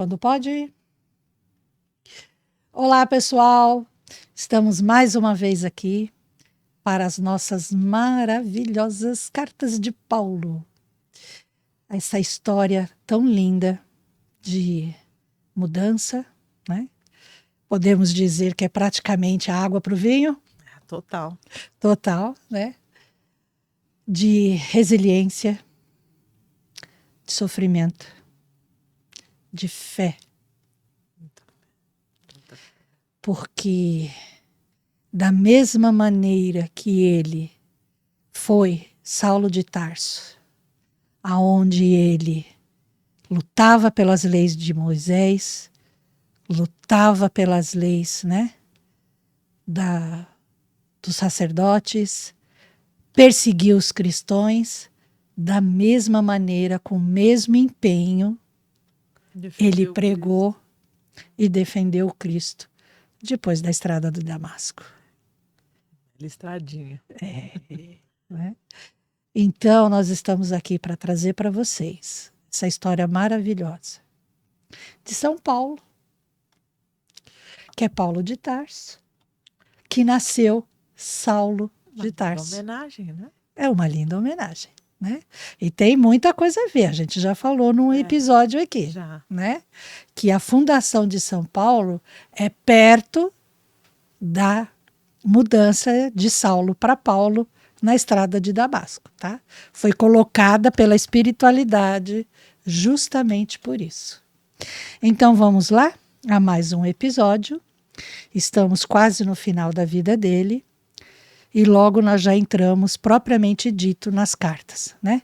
Quando pode? Olá, pessoal! Estamos mais uma vez aqui para as nossas maravilhosas cartas de Paulo. Essa história tão linda de mudança, né? Podemos dizer que é praticamente a água para o vinho. Total. Total, né? De resiliência, de sofrimento, de fé. Porque da mesma maneira que ele foi Saulo de Tarso, aonde ele lutava pelas leis de Moisés, lutava pelas leis, né, dos sacerdotes, perseguiu os cristãos, da mesma maneira, com o mesmo empenho, ele pregou e defendeu o Cristo depois da estrada do Damasco. Estradinha. Né? Então, nós estamos aqui para trazer para vocês essa história maravilhosa de São Paulo, que é Paulo de Tarso, que nasceu Saulo de Tarso. Uma homenagem, né? É uma linda homenagem, né? E tem muita coisa a ver, a gente já falou num episódio aqui, né? Que a fundação de São Paulo é perto da mudança de Saulo para Paulo na estrada de Damasco, tá? Foi colocada pela espiritualidade justamente por isso. Então vamos lá a mais um episódio. Estamos quase no final da vida dele e logo nós já entramos propriamente dito nas cartas, né?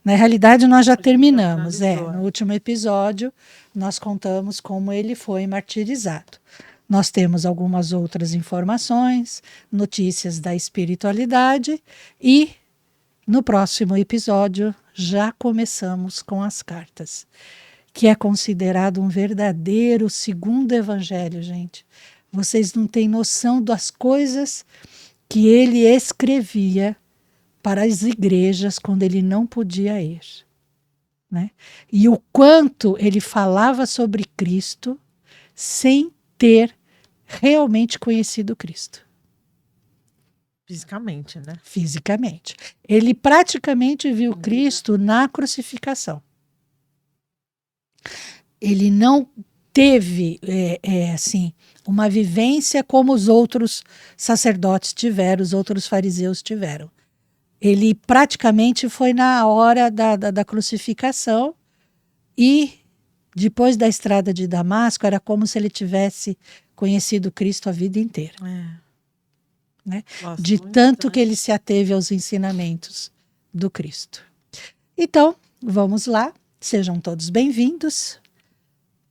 Na realidade nós já terminamos, no último episódio nós contamos como ele foi martirizado. Nós temos algumas outras informações, notícias da espiritualidade e no próximo episódio já começamos com as cartas, que é considerado um verdadeiro segundo evangelho, gente. Vocês não têm noção das coisas que ele escrevia para as igrejas quando ele não podia ir, né? E o quanto ele falava sobre Cristo sem ter realmente conhecido Cristo. Fisicamente, né? Fisicamente. Ele praticamente viu Cristo na crucificação. Ele não teve, assim, uma vivência como os outros sacerdotes tiveram, os outros fariseus tiveram. Ele praticamente foi na hora da crucificação e depois da estrada de Damasco era como se ele tivesse conhecido Cristo a vida inteira. Né? De tanto que ele se ateve aos ensinamentos do Cristo. Então, vamos lá. Sejam todos bem-vindos.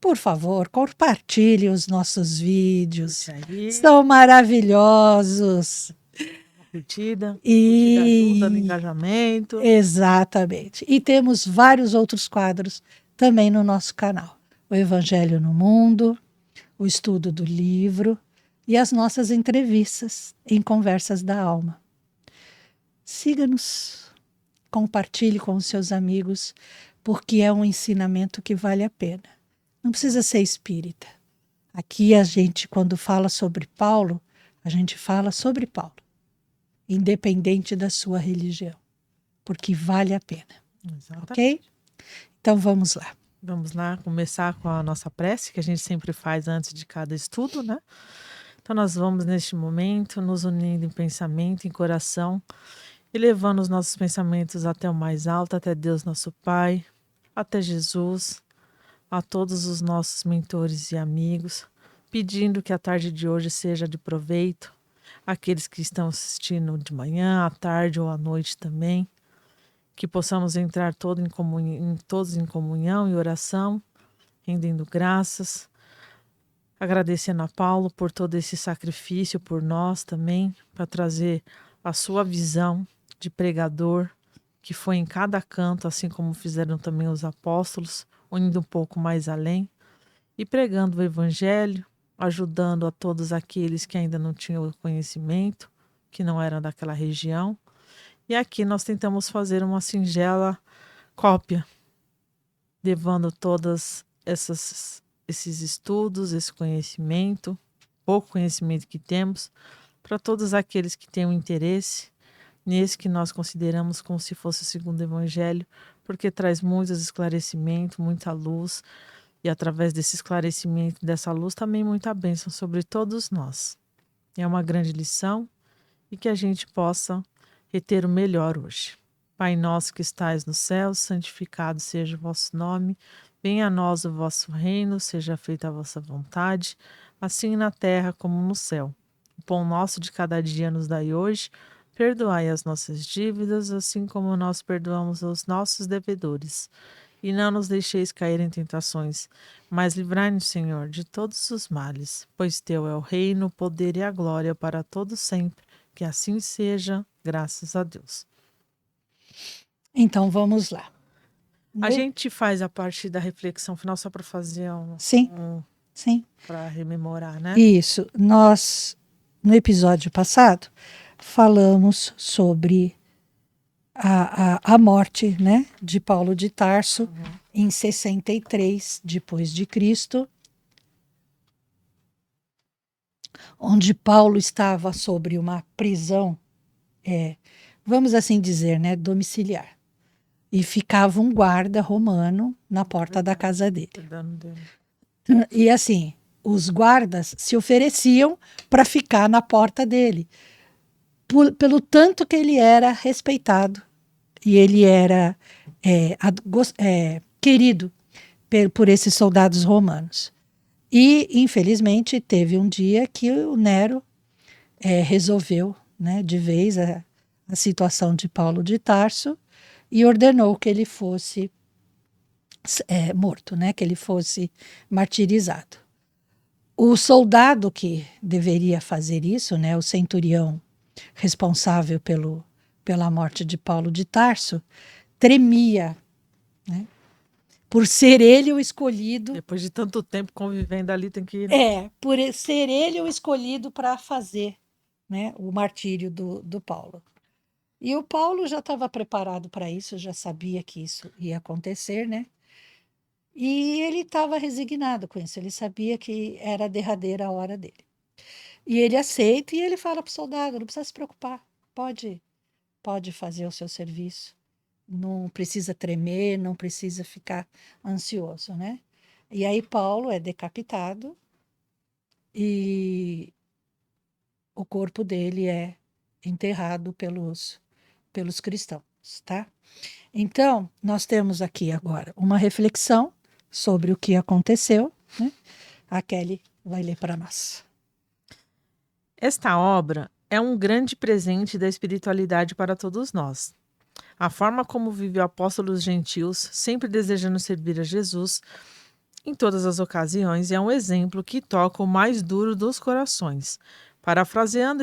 Por favor, compartilhe os nossos vídeos. São maravilhosos. Curtida ajuda no engajamento. Exatamente. E temos vários outros quadros também no nosso canal. O Evangelho no Mundo, o estudo do livro e as nossas entrevistas em Conversas da Alma. Siga-nos, compartilhe com os seus amigos, porque é um ensinamento que vale a pena. Não precisa ser espírita. Aqui a gente, quando fala sobre Paulo, a gente fala sobre Paulo, independente da sua religião, porque vale a pena. Exatamente. Ok? Então vamos lá. Vamos lá começar com a nossa prece, que a gente sempre faz antes de cada estudo, né? Então nós vamos neste momento nos unindo em pensamento, em coração, e levando os nossos pensamentos até o mais alto, até Deus nosso Pai, até Jesus, a todos os nossos mentores e amigos, pedindo que a tarde de hoje seja de proveito, aqueles que estão assistindo de manhã, à tarde ou à noite também, que possamos entrar todos em comunhão e oração, rendendo graças, agradecendo a Paulo por todo esse sacrifício por nós também, para trazer a sua visão de pregador, que foi em cada canto, assim como fizeram também os apóstolos, indo um pouco mais além, e pregando o Evangelho, ajudando a todos aqueles que ainda não tinham o conhecimento, que não eram daquela região. E aqui nós tentamos fazer uma singela cópia, levando todas essas esses estudos, esse conhecimento, pouco conhecimento que temos, para todos aqueles que têm um interesse nesse que nós consideramos como se fosse o segundo evangelho, porque traz muitos esclarecimentos, muita luz, e através desse esclarecimento, dessa luz, também muita bênção sobre todos nós. É uma grande lição e que a gente possa reter o melhor hoje. Pai nosso que estais no céu, santificado seja o vosso nome, venha a nós o vosso reino, seja feita a vossa vontade, assim na terra como no céu. O pão nosso de cada dia nos dai hoje, perdoai as nossas dívidas, assim como nós perdoamos aos nossos devedores. E não nos deixeis cair em tentações, mas livrai-nos, Senhor, de todos os males, pois teu é o reino, o poder e a glória para todos sempre. Que assim seja, graças a Deus. Então vamos lá. A gente faz a parte da reflexão final só para fazer sim. Para rememorar, né? Isso. Nós, no episódio passado, falamos sobre a morte, né, de Paulo de Tarso em 63 depois de Cristo, onde Paulo estava sobre uma prisão, vamos assim dizer, né, domiciliar. E ficava um guarda romano na porta da casa dele. E assim, os guardas se ofereciam para ficar na porta dele, pelo tanto que ele era respeitado e ele era querido por esses soldados romanos. E, infelizmente, teve um dia que o Nero resolveu, né, de vez a situação de Paulo de Tarso e ordenou que ele fosse morto, né, que ele fosse martirizado. O soldado que deveria fazer isso, né, o centurião responsável pela morte de Paulo de Tarso, tremia, né, por ser ele o escolhido. Depois de tanto tempo convivendo ali, tem que ir. Por ser ele o escolhido para fazer, né, o martírio do Paulo. E o Paulo já estava preparado para isso, já sabia que isso ia acontecer, né? E ele estava resignado com isso, ele sabia que era a derradeira hora dele. E ele aceita e ele fala para o soldado: não precisa se preocupar, pode fazer o seu serviço, não precisa tremer, não precisa ficar ansioso, né? E aí Paulo é decapitado e o corpo dele é enterrado pelos cristãos, tá? Então, nós temos aqui agora uma reflexão sobre o que aconteceu, né? A Kelly vai ler para nós. Esta obra é um grande presente da espiritualidade para todos nós. A forma como vive o apóstolo dos gentios, sempre desejando servir a Jesus em todas as ocasiões, é um exemplo que toca o mais duro dos corações. Parafraseando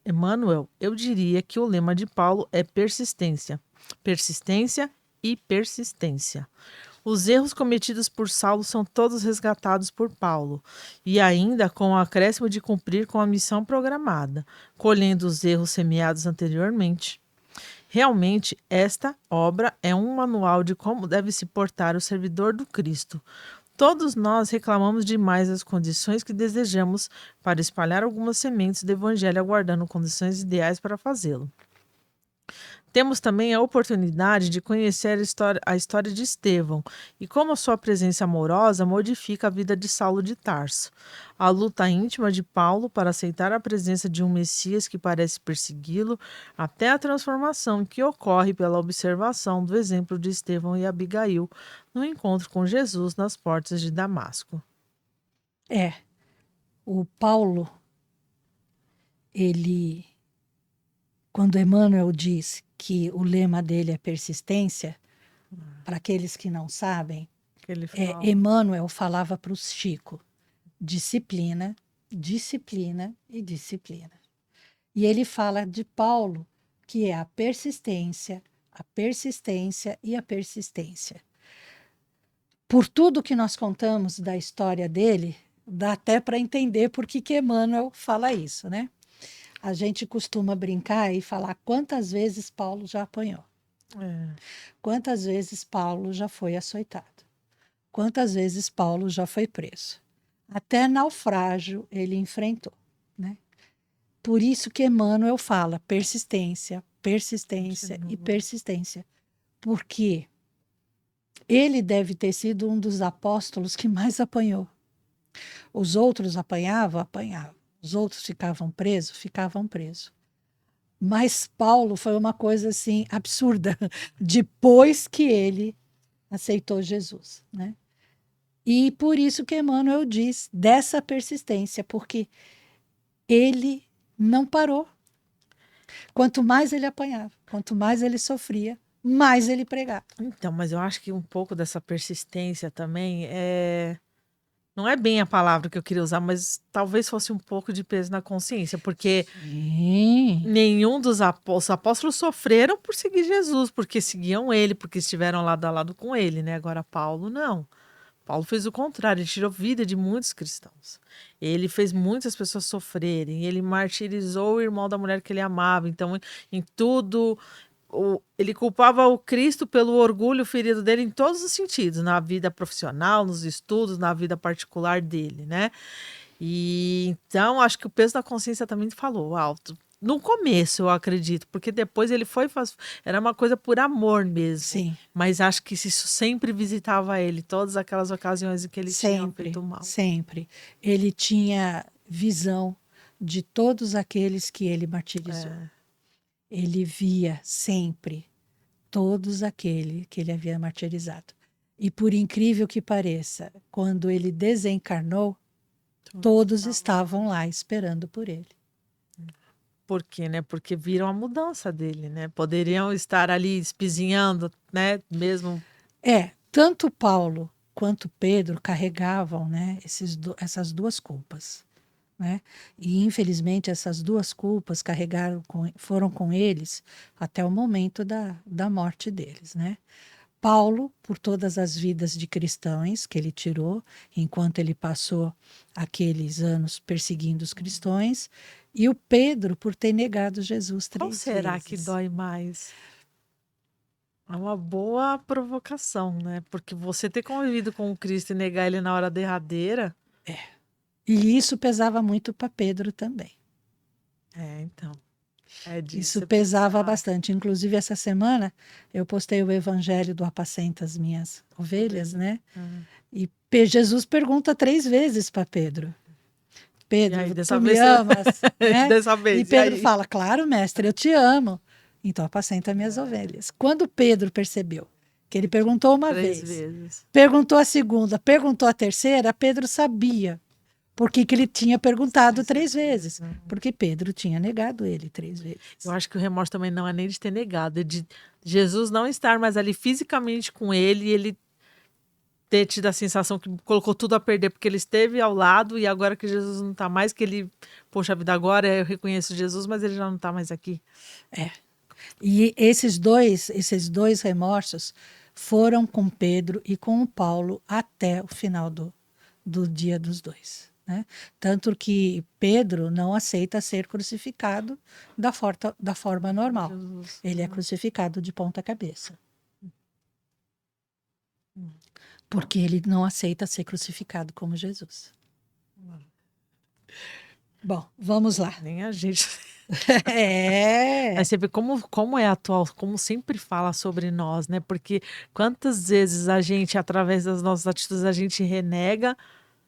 Emmanuel, eu diria que o lema de Paulo é persistência. Persistência e persistência. Os erros cometidos por Saulo são todos resgatados por Paulo, e ainda com o acréscimo de cumprir com a missão programada, colhendo os erros semeados anteriormente. Realmente, esta obra é um manual de como deve se portar o servidor do Cristo. Todos nós reclamamos demais das condições que desejamos para espalhar algumas sementes do Evangelho, aguardando condições ideais para fazê-lo. Temos também a oportunidade de conhecer a história de Estevão e como a sua presença amorosa modifica a vida de Saulo de Tarso. A luta íntima de Paulo para aceitar a presença de um Messias que parece persegui-lo, até a transformação que ocorre pela observação do exemplo de Estevão e Abigail no encontro com Jesus nas portas de Damasco. O Paulo, quando Emmanuel diz que o lema dele é persistência, para aqueles que não sabem, Emmanuel falava para o Chico: disciplina, disciplina e disciplina. E ele fala de Paulo, que é a persistência e a persistência. Por tudo que nós contamos da história dele, dá até para entender por que Emmanuel fala isso, né? A gente costuma brincar e falar quantas vezes Paulo já apanhou. Quantas vezes Paulo já foi açoitado. quantas vezes Paulo já foi preso. Até naufrágio ele enfrentou, né? Por isso que Emmanuel fala persistência, persistência e persistência. Porque ele deve ter sido um dos apóstolos que mais apanhou. Os outros apanhavam. Os outros ficavam presos. Mas Paulo foi uma coisa assim absurda depois que ele aceitou Jesus, né? E por isso que Emmanuel diz dessa persistência, porque ele não parou. Quanto mais ele apanhava, quanto mais ele sofria, mais ele pregava. Então, mas eu acho que um pouco dessa persistência também não é bem a palavra que eu queria usar, mas talvez fosse um pouco de peso na consciência, porque nenhum dos apóstolos sofreram por seguir Jesus, porque seguiam ele, porque estiveram lado a lado com ele, né? Agora Paulo não. Paulo fez o contrário, ele tirou vida de muitos cristãos. Ele fez muitas pessoas sofrerem, ele martirizou o irmão da mulher que ele amava. Então, em tudo, ele culpava o Cristo pelo orgulho ferido dele em todos os sentidos, na vida profissional, nos estudos, na vida particular dele, né? E então, acho que o peso da consciência também falou alto. No começo, eu acredito, porque depois ele era uma coisa por amor mesmo. Sim. Mas acho que isso sempre visitava ele, todas aquelas ocasiões em que ele tinha feito mal. Sempre. Ele tinha visão de todos aqueles que ele martirizou. Ele via sempre todos aqueles que ele havia martirizado. E por incrível que pareça, quando ele desencarnou, todos estavam lá esperando por ele. Por quê, né? Porque viram a mudança dele, né? Poderiam estar ali espizinhando, né? Mesmo. Tanto Paulo quanto Pedro carregavam, né, essas duas culpas, né? E infelizmente essas duas culpas foram com eles até o momento da morte deles, né? Paulo, por todas as vidas de cristãos que ele tirou, enquanto ele passou aqueles anos perseguindo os cristãos, e o Pedro, por ter negado Jesus 3 vezes. Qual será que dói mais? É uma boa provocação, né? Porque você ter convivido com o Cristo e negar ele na hora derradeira. E isso pesava muito para Pedro também. Então. Isso pesava bastante. Inclusive, essa semana, eu postei o evangelho do Apacenta as Minhas Ovelhas, né? E Jesus pergunta 3 vezes para Pedro. Pedro, tu me amas? Né? Dessa vez. E Pedro fala, claro, mestre, eu te amo. Então, apacenta minhas ovelhas. Quando Pedro percebeu que ele perguntou uma 3 vezes, perguntou a segunda, perguntou a terceira, Pedro sabia por que ele tinha perguntado 3 vezes. Porque Pedro tinha negado ele 3 vezes. Eu acho que o remorso também não é nem de ter negado, é de Jesus não estar mais ali fisicamente com ele e ele ter tido a sensação que colocou tudo a perder, porque ele esteve ao lado e agora que Jesus não está mais, que ele, poxa vida, agora eu reconheço Jesus, mas ele já não está mais aqui. E esses dois remorsos foram com Pedro e com o Paulo até o final do dia dos dois, né? Tanto que Pedro não aceita ser crucificado da forma normal. Jesus. Ele é crucificado de ponta cabeça. Porque ele não aceita ser crucificado como Jesus. Bom, vamos lá. Nem a gente. Mas você vê como é atual, como sempre fala sobre nós, né? Porque quantas vezes a gente, através das nossas atitudes, a gente renega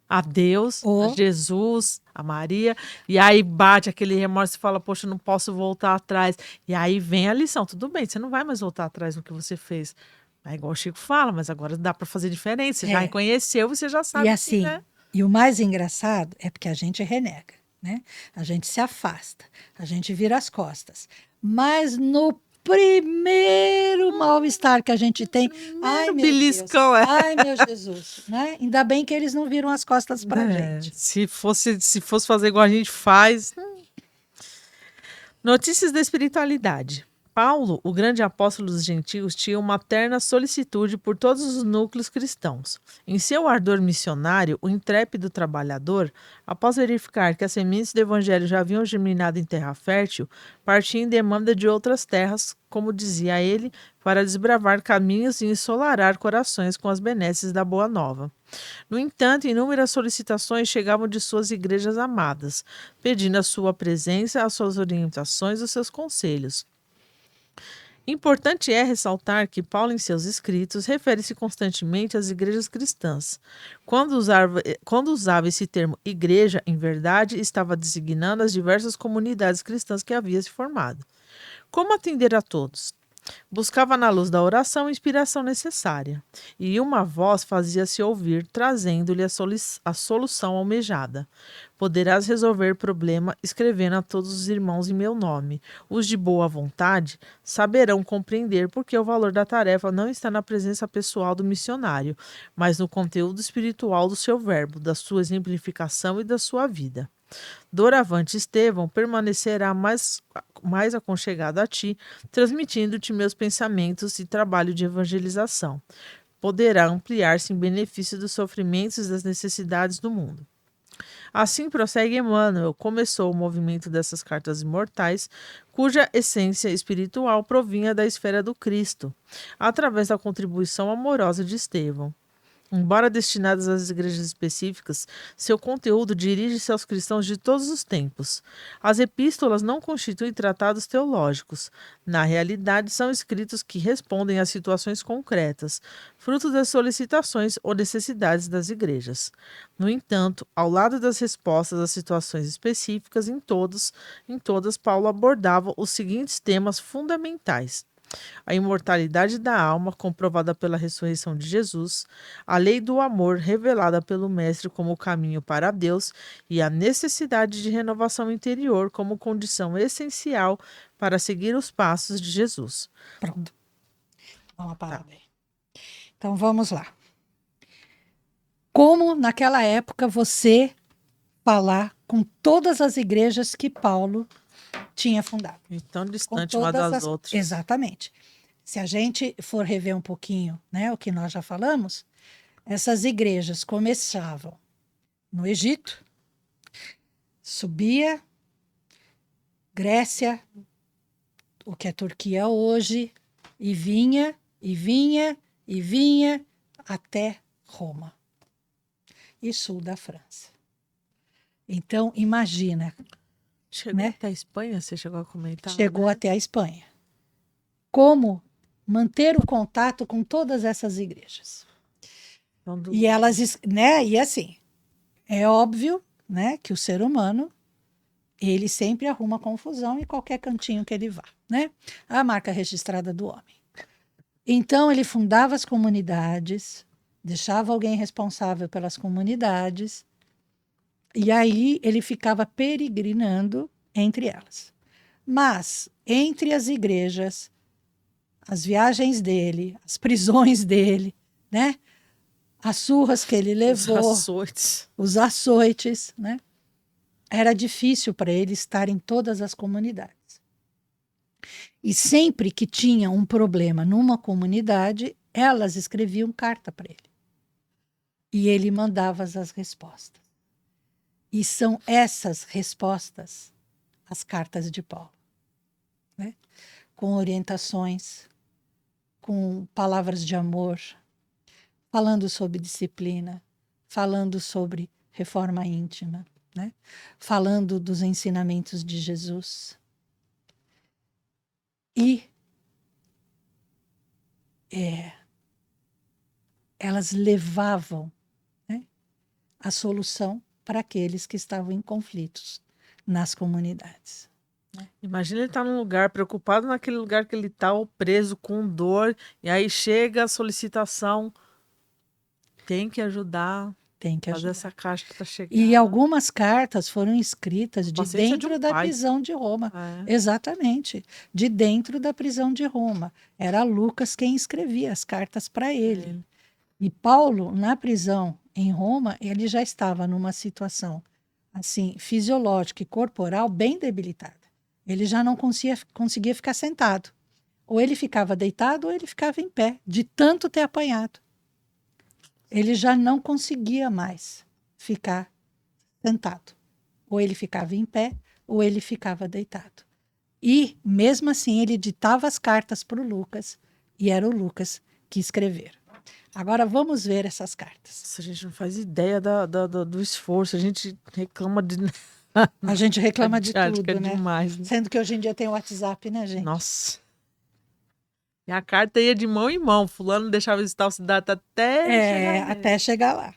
a Deus, a Jesus, a Maria, e aí bate aquele remorso e fala, poxa, não posso voltar atrás. E aí vem a lição, tudo bem, você não vai mais voltar atrás no que você fez. É igual o Chico fala, mas agora dá para fazer diferente. Você já reconheceu, você já sabe. E assim, né? E o mais engraçado é porque a gente renega, né? A gente se afasta, a gente vira as costas. Mas no primeiro mal-estar que a gente tem, ai meu beliscão, Deus, ai meu Jesus, né? Ainda bem que eles não viram as costas pra gente. Se fosse fazer igual a gente faz. Notícias da espiritualidade. Paulo, o grande apóstolo dos gentios, tinha uma terna solicitude por todos os núcleos cristãos. Em seu ardor missionário, o intrépido trabalhador, após verificar que as sementes do evangelho já haviam germinado em terra fértil, partia em demanda de outras terras, como dizia ele, para desbravar caminhos e ensolarar corações com as benesses da Boa Nova. No entanto, inúmeras solicitações chegavam de suas igrejas amadas, pedindo a sua presença, as suas orientações e os seus conselhos. Importante é ressaltar que Paulo, em seus escritos, refere-se constantemente às igrejas cristãs. Quando usava esse termo igreja, em verdade, estava designando as diversas comunidades cristãs que havia se formado. Como atender a todos? Buscava na luz da oração a inspiração necessária, e uma voz fazia-se ouvir, trazendo-lhe a solução almejada. Poderás resolver problema escrevendo a todos os irmãos em meu nome. Os de boa vontade saberão compreender porque o valor da tarefa não está na presença pessoal do missionário, mas no conteúdo espiritual do seu verbo, da sua exemplificação e da sua vida. Doravante Estevão permanecerá mais aconchegado a ti, transmitindo-te meus pensamentos e trabalho de evangelização. Poderá ampliar-se em benefício dos sofrimentos e das necessidades do mundo. Assim prossegue Emmanuel, começou o movimento dessas cartas imortais, cuja essência espiritual provinha da esfera do Cristo, através da contribuição amorosa de Estevão. Embora destinadas às igrejas específicas, seu conteúdo dirige-se aos cristãos de todos os tempos. As epístolas não constituem tratados teológicos. Na realidade, são escritos que respondem a situações concretas, fruto das solicitações ou necessidades das igrejas. No entanto, ao lado das respostas às situações específicas, em todas, Paulo abordava os seguintes temas fundamentais: a imortalidade da alma, comprovada pela ressurreição de Jesus, a lei do amor, revelada pelo Mestre como caminho para Deus, e a necessidade de renovação interior como condição essencial para seguir os passos de Jesus. Pronto. Vamos parar bem. Então vamos lá. Como naquela época você falar com todas as igrejas que Paulo tinha fundado. E tão distante uma das outras. Exatamente. Se a gente for rever um pouquinho, né, o que nós já falamos, essas igrejas começavam no Egito, subia, Grécia, o que é Turquia hoje, e vinha até Roma e sul da França. Então, imagina. Chegou até a Espanha? Você chegou a comentar? Chegou até a Espanha. Como manter o contato com todas essas igrejas? E elas, né? E assim, é óbvio, né, que o ser humano ele sempre arruma confusão em qualquer cantinho que ele vá, né? A marca registrada do homem. Então ele fundava as comunidades, deixava alguém responsável pelas comunidades. E aí ele ficava peregrinando entre elas. Mas, entre as igrejas, as viagens dele, as prisões dele, né? As surras que ele levou, os açoites, né? Era difícil para ele estar em todas as comunidades. E sempre que tinha um problema numa comunidade, elas escreviam carta para ele. E ele mandava as respostas. E são essas respostas as cartas de Paulo, né? Com orientações, com palavras de amor, falando sobre disciplina, falando sobre reforma íntima, né? Falando dos ensinamentos de Jesus. E elas levavam, né, a solução para aqueles que estavam em conflitos nas comunidades. Imagina ele estar num lugar, preocupado naquele lugar que ele está, preso, com dor, e aí chega a solicitação, tem que ajudar, fazer essa caixa que está chegando. E algumas cartas foram escritas de dentro da prisão de Roma. Exatamente, de dentro da prisão de Roma. Era Lucas quem escrevia as cartas para ele. E Paulo, na prisão em Roma, ele já estava numa situação assim, fisiológica e corporal bem debilitada. Ele já não conseguia ficar sentado, Ou ele ficava deitado ou ele ficava em pé, de tanto ter apanhado. Ele já não conseguia mais ficar sentado. Ou ele ficava em pé ou ele ficava deitado. E, mesmo assim, ele ditava as cartas para o Lucas, e era o Lucas que escrevera. Agora vamos ver essas cartas. A gente não faz ideia do esforço, a gente reclama de. A gente reclama de didática tudo, né? demais, né? Sendo que hoje em dia tem o WhatsApp, né, gente? Nossa. E a carta ia de mão em mão. Fulano deixava esse tal data até chegar nele. Até chegar lá.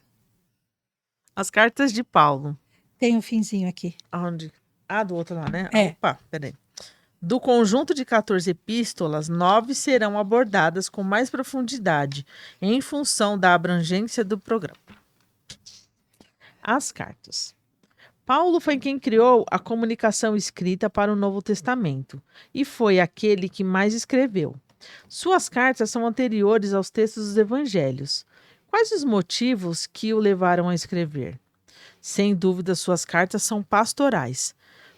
As cartas de Paulo. Tem um finzinho aqui. Aonde? Ah, do outro lá, né? É. Opa, peraí. Do conjunto de 14 epístolas, 9 serão abordadas com mais profundidade, em função da abrangência do programa. As cartas. Paulo foi quem criou a comunicação escrita para o Novo Testamento e foi aquele que mais escreveu. Suas cartas são anteriores aos textos dos evangelhos. Quais os motivos que o levaram a escrever? Sem dúvida, suas cartas são pastorais.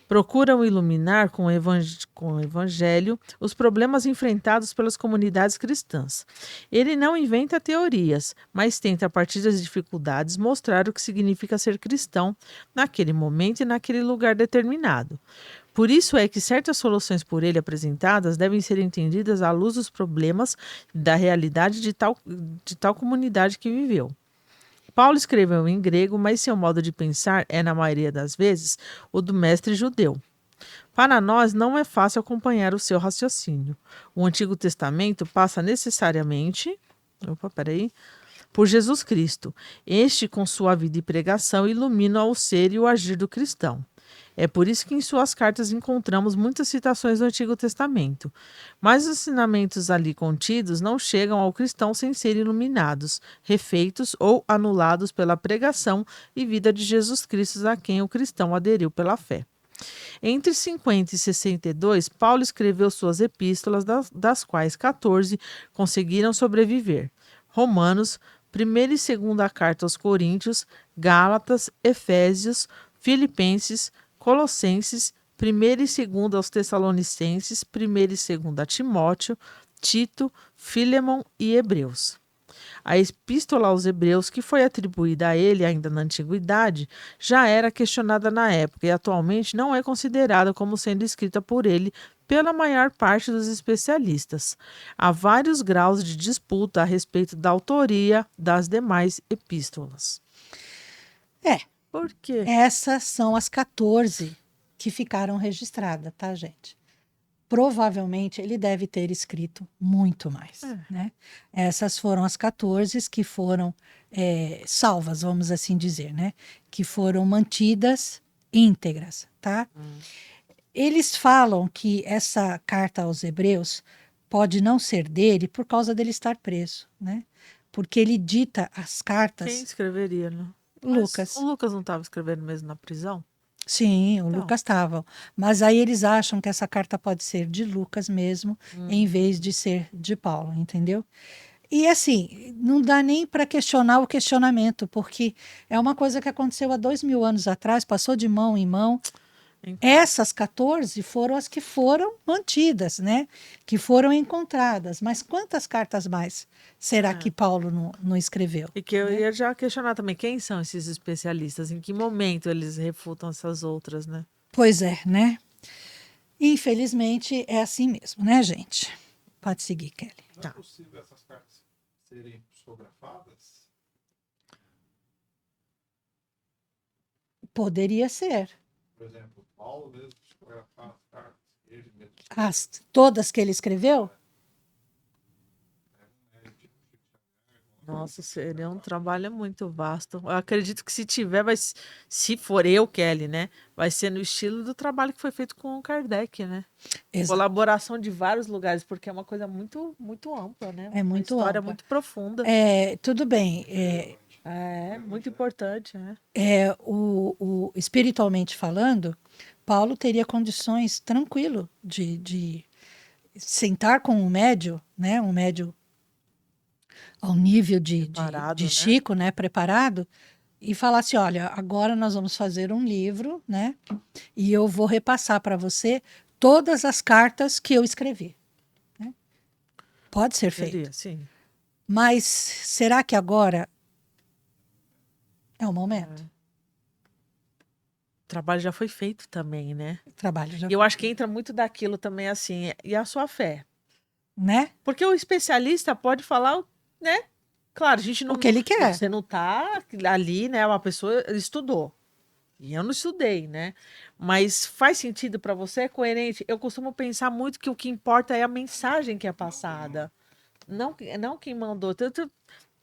Procuram iluminar com o evangelho os problemas enfrentados pelas comunidades cristãs. Ele não inventa teorias, mas tenta, a partir das dificuldades, mostrar o que significa ser cristão naquele momento e naquele lugar determinado. Por isso é que certas soluções por ele apresentadas devem ser entendidas à luz dos problemas da realidade de tal comunidade que viveu. Paulo escreveu em grego, mas seu modo de pensar é, na maioria das vezes, o do mestre judeu. Para nós, não é fácil acompanhar o seu raciocínio. O Antigo Testamento passa necessariamente por Jesus Cristo. Este, com sua vida e pregação, ilumina o ser e o agir do cristão. É por isso que em suas cartas encontramos muitas citações do Antigo Testamento. Mas os ensinamentos ali contidos não chegam ao cristão sem serem iluminados, refeitos ou anulados pela pregação e vida de Jesus Cristo, a quem o cristão aderiu pela fé. Entre 50 e 62, Paulo escreveu suas epístolas, das quais 14 conseguiram sobreviver. Romanos, 1ª e 2ª carta aos Coríntios, Gálatas, Efésios, Filipenses, Colossenses, 1ª e 2ª aos Tessalonicenses, 1ª e 2ª a Timóteo, Tito, Filemon e Hebreus. A epístola aos Hebreus, que foi atribuída a ele ainda na antiguidade, já era questionada na época e atualmente não é considerada como sendo escrita por ele pela maior parte dos especialistas. Há vários graus de disputa a respeito da autoria das demais epístolas. Por quê? Essas são as 14 que ficaram registradas, tá, gente? Provavelmente ele deve ter escrito muito mais, né? Essas foram as 14 que foram salvas, vamos assim dizer, né? Que foram mantidas íntegras, tá? Eles falam que essa carta aos Hebreus pode não ser dele por causa dele estar preso, né? Porque ele dita as cartas... Quem escreveria, né? Lucas. Mas o Lucas não estava escrevendo mesmo na prisão? Sim, o Lucas estava. Mas aí eles acham que essa carta pode ser de Lucas mesmo, em vez de ser de Paulo, entendeu? E assim, não dá nem para questionar o questionamento, porque é uma coisa que aconteceu há 2000 anos atrás, passou de mão em mão. Então. Essas 14 foram as que foram mantidas, né? Que foram encontradas. Mas quantas cartas mais será que Paulo não escreveu? E que eu ia já questionar também, quem são esses especialistas? Em que momento eles refutam essas outras, né? Pois é, né? Infelizmente é assim mesmo, né, gente? Pode seguir, Kelly. Não é possível essas cartas serem psicografadas? Poderia ser. Por exemplo, Paulo mesmo psicografar as cartas, ele mesmo. Todas que ele escreveu? Nossa, seria um trabalho muito vasto. Eu acredito que se tiver, se for eu, Kelly, né? Vai ser no estilo do trabalho que foi feito com o Kardec, né? Exato. Colaboração de vários lugares, porque é uma coisa muito, muito ampla, né? É muito uma história ampla. muito profunda. Tudo bem. Muito importante, né? Espiritualmente falando, Paulo teria condições tranquilo de sentar com um médio, né? Um médio ao nível de Chico, né? Preparado, e falar assim, olha, agora nós vamos fazer um livro, né? E eu vou repassar para você todas as cartas que eu escrevi. Né? Pode ser feito. Seria, sim. Mas será que agora é o momento? O trabalho já foi feito também, né? O trabalho já E eu acho que entra muito daquilo também, assim, e a sua fé. né? Porque o especialista pode falar, né? Claro, a gente não. O que ele quer. Você não tá ali, né? Uma pessoa estudou. E eu não estudei, né? Mas faz sentido para você? É coerente? Eu costumo pensar muito que o que importa é a mensagem que é passada. Não quem mandou.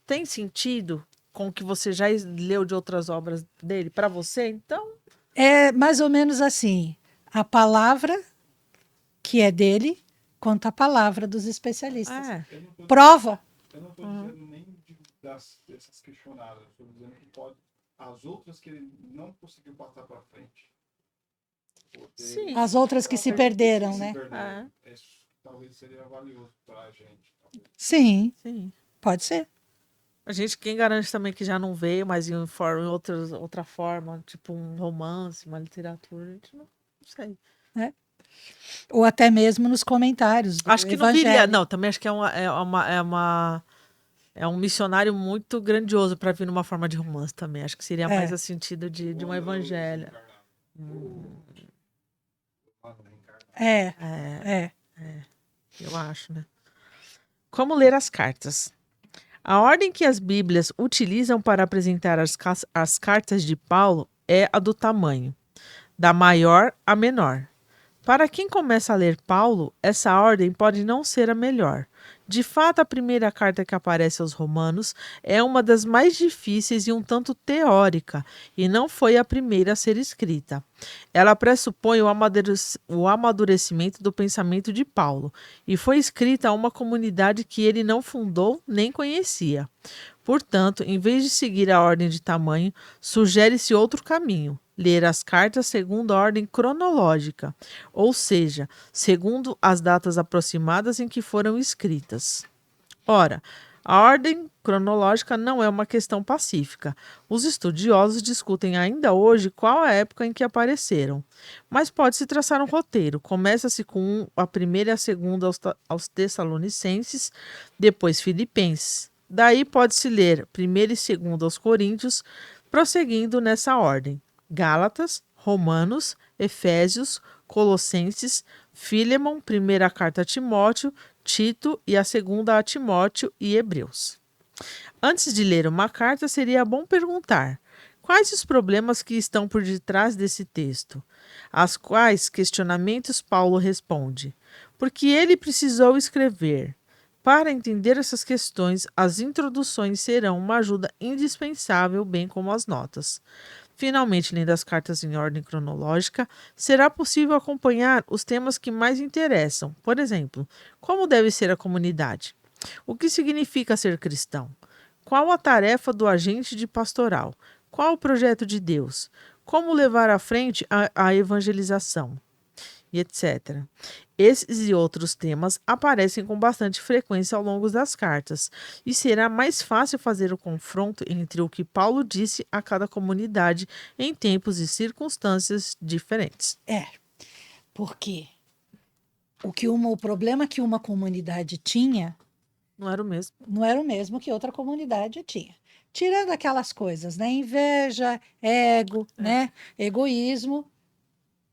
Tem sentido com o que você já leu de outras obras dele para você? Então, É mais ou menos assim, a palavra que é dele contra a palavra dos especialistas. é. Eu não tô, Prova. eu não tô dizendo nem dessas questionadas. Eu estou dizendo que pode as outras que ele não conseguiu passar para frente. Sim. As outras que se perderam, né? Isso talvez seria valioso para a gente. Sim, Sim. pode ser. A gente, quem garante também que já não veio, mas em outra forma, tipo um romance, uma literatura, a gente não sei. Ou até mesmo nos comentários do Acho que não Evangelho. viria, não, também acho que é um missionário muito grandioso para vir numa forma de romance também. Acho que seria mais a sentido de um evangelho. É, É, é. eu acho, né? Como ler as cartas? A ordem que as Bíblias utilizam para apresentar as cartas de Paulo é a do tamanho, da maior à menor. Para quem começa a ler Paulo, essa ordem pode não ser a melhor. De fato, a primeira carta que aparece aos Romanos é uma das mais difíceis e um tanto teórica, e não foi a primeira a ser escrita. Ela pressupõe o amadurecimento do pensamento de Paulo, e foi escrita a uma comunidade que ele não fundou nem conhecia. Portanto, em vez de seguir a ordem de tamanho, sugere-se outro caminho: ler as cartas segundo a ordem cronológica, ou seja, segundo as datas aproximadas em que foram escritas. Ora, a ordem cronológica não é uma questão pacífica. Os estudiosos discutem ainda hoje qual a época em que apareceram. Mas pode-se traçar um roteiro. Começa-se com a primeira e a segunda aos Tessalonicenses, depois Filipenses. Daí pode-se ler primeiro e segundo aos Coríntios, prosseguindo nessa ordem: Gálatas, Romanos, Efésios, Colossenses, Fílemon, primeira carta a Timóteo, Tito e a segunda a Timóteo e Hebreus. Antes de ler uma carta, seria bom perguntar: quais os problemas que estão por detrás desse texto? Às quais questionamentos Paulo responde? Porque ele precisou escrever. Para entender essas questões, as introduções serão uma ajuda indispensável, bem como as notas. Finalmente, lendo as cartas em ordem cronológica, será possível acompanhar os temas que mais interessam. Por exemplo, como deve ser a comunidade? O que significa ser cristão? Qual a tarefa do agente de pastoral? Qual o projeto de Deus? Como levar à frente a evangelização? E etc. Esses e outros temas aparecem com bastante frequência ao longo das cartas, e será mais fácil fazer o confronto entre o que Paulo disse a cada comunidade em tempos e circunstâncias diferentes. Porque o problema que uma comunidade tinha Não era o mesmo. não era o mesmo que outra comunidade tinha. Tirando aquelas coisas, né? Inveja, ego, né? Egoísmo.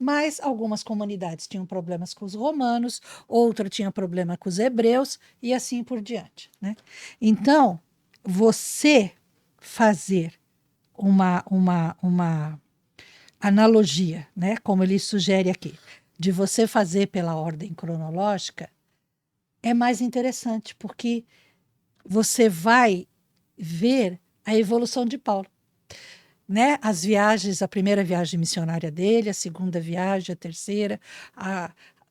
Mas algumas comunidades tinham problemas com os romanos, outra tinha problema com os hebreus e assim por diante, né? Então, você fazer uma analogia, né? Como ele sugere aqui, de você fazer pela ordem cronológica, é mais interessante, porque você vai ver a evolução de Paulo, né? As viagens, a primeira viagem missionária dele, a segunda viagem, a terceira,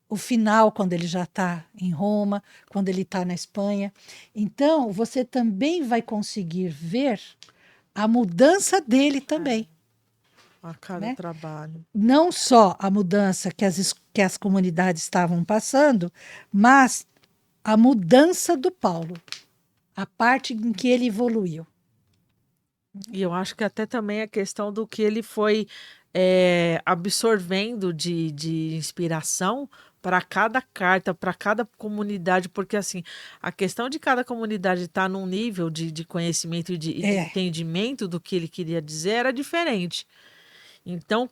o final, quando ele já está em Roma, quando ele está na Espanha. Então, você também vai conseguir ver a mudança dele também. A cada né? trabalho. Não só a mudança que as comunidades estavam passando, mas a mudança do Paulo, a parte em que ele evoluiu. E eu acho que até também a questão do que ele foi absorvendo de inspiração para cada carta, para cada comunidade, porque assim, a questão de cada comunidade estar num nível de conhecimento e de entendimento do que ele queria dizer era diferente. Então,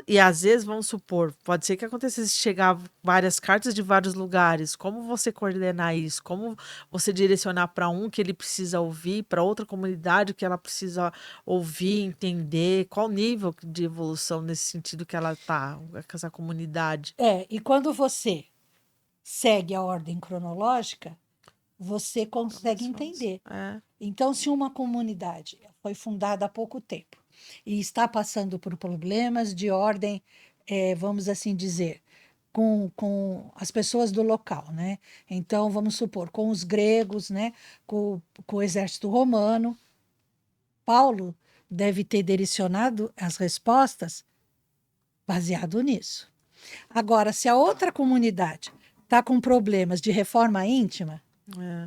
e às vezes, vamos supor, pode ser que acontecesse chegar várias cartas de vários lugares. Como você coordenar isso? Como você direcionar para um que ele precisa ouvir, para outra comunidade que ela precisa ouvir, entender? Qual nível de evolução nesse sentido que ela está, com essa comunidade? E quando você segue a ordem cronológica, você consegue entender. Então, se uma comunidade foi fundada há pouco tempo e está passando por problemas de ordem, vamos assim dizer, com as pessoas do local, né? Então, vamos supor, com os gregos, né? Com o exército romano, Paulo deve ter direcionado as respostas baseado nisso. Agora, se a outra comunidade está com problemas de reforma íntima,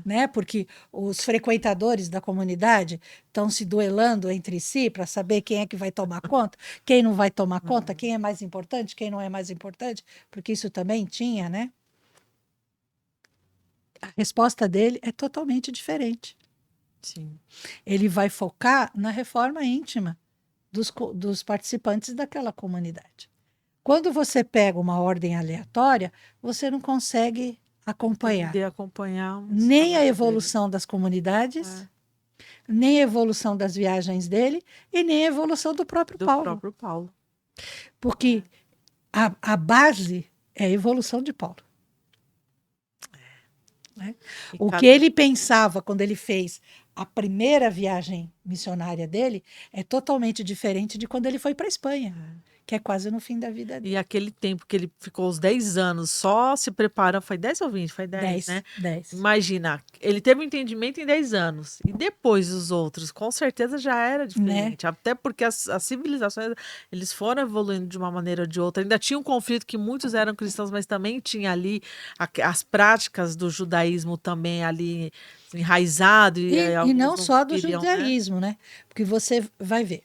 né? Porque os frequentadores da comunidade estão se duelando entre si para saber quem é que vai tomar conta, quem não vai tomar conta, quem é mais importante, quem não é mais importante, porque isso também tinha, né? A resposta dele é totalmente diferente. Sim. Ele vai focar na reforma íntima dos participantes daquela comunidade. Quando você pega uma ordem aleatória, você não consegue acompanhar nem a evolução das comunidades, nem a evolução das viagens dele e nem a evolução do próprio Paulo. Porque a base é a evolução de Paulo. Né? O que ele pensava quando ele fez a primeira viagem missionária dele é totalmente diferente de quando ele foi para a Espanha. Que é quase no fim da vida dele. E aquele tempo que ele ficou os 10 anos só se preparando, foi 10 ou 20? Foi 10, né? 10. Imagina, ele teve um entendimento em 10 anos. E depois os outros, com certeza já era diferente. Né? Até porque as civilizações, eles foram evoluindo de uma maneira ou de outra. Ainda tinha um conflito que muitos eram cristãos, mas também tinha ali as práticas do judaísmo também ali enraizado. E não só do judaísmo, né? Porque você vai ver,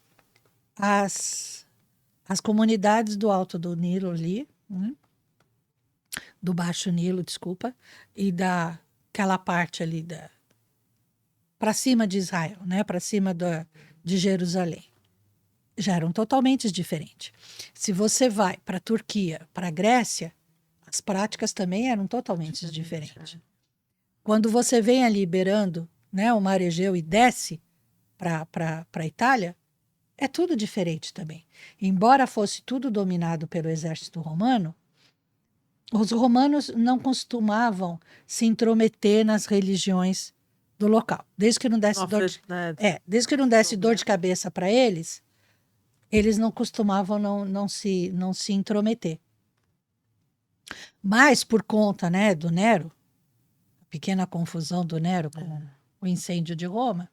as comunidades do Alto do Nilo ali, né? Do Baixo Nilo, desculpa, e daquela parte ali para cima de Israel, né? Para cima de Jerusalém, já eram totalmente diferentes. Se você vai para a Turquia, para a Grécia, as práticas também eram totalmente diferentes. Quando você vem ali beirando, né, o Mar Egeu e desce para a Itália, é tudo diferente também. Embora fosse tudo dominado pelo exército romano, os romanos não costumavam se intrometer nas religiões do local. Desde que não desse dor de cabeça para eles não costumavam não se intrometer. Mas por conta, né, do Nero, a pequena confusão do Nero com o incêndio de Roma,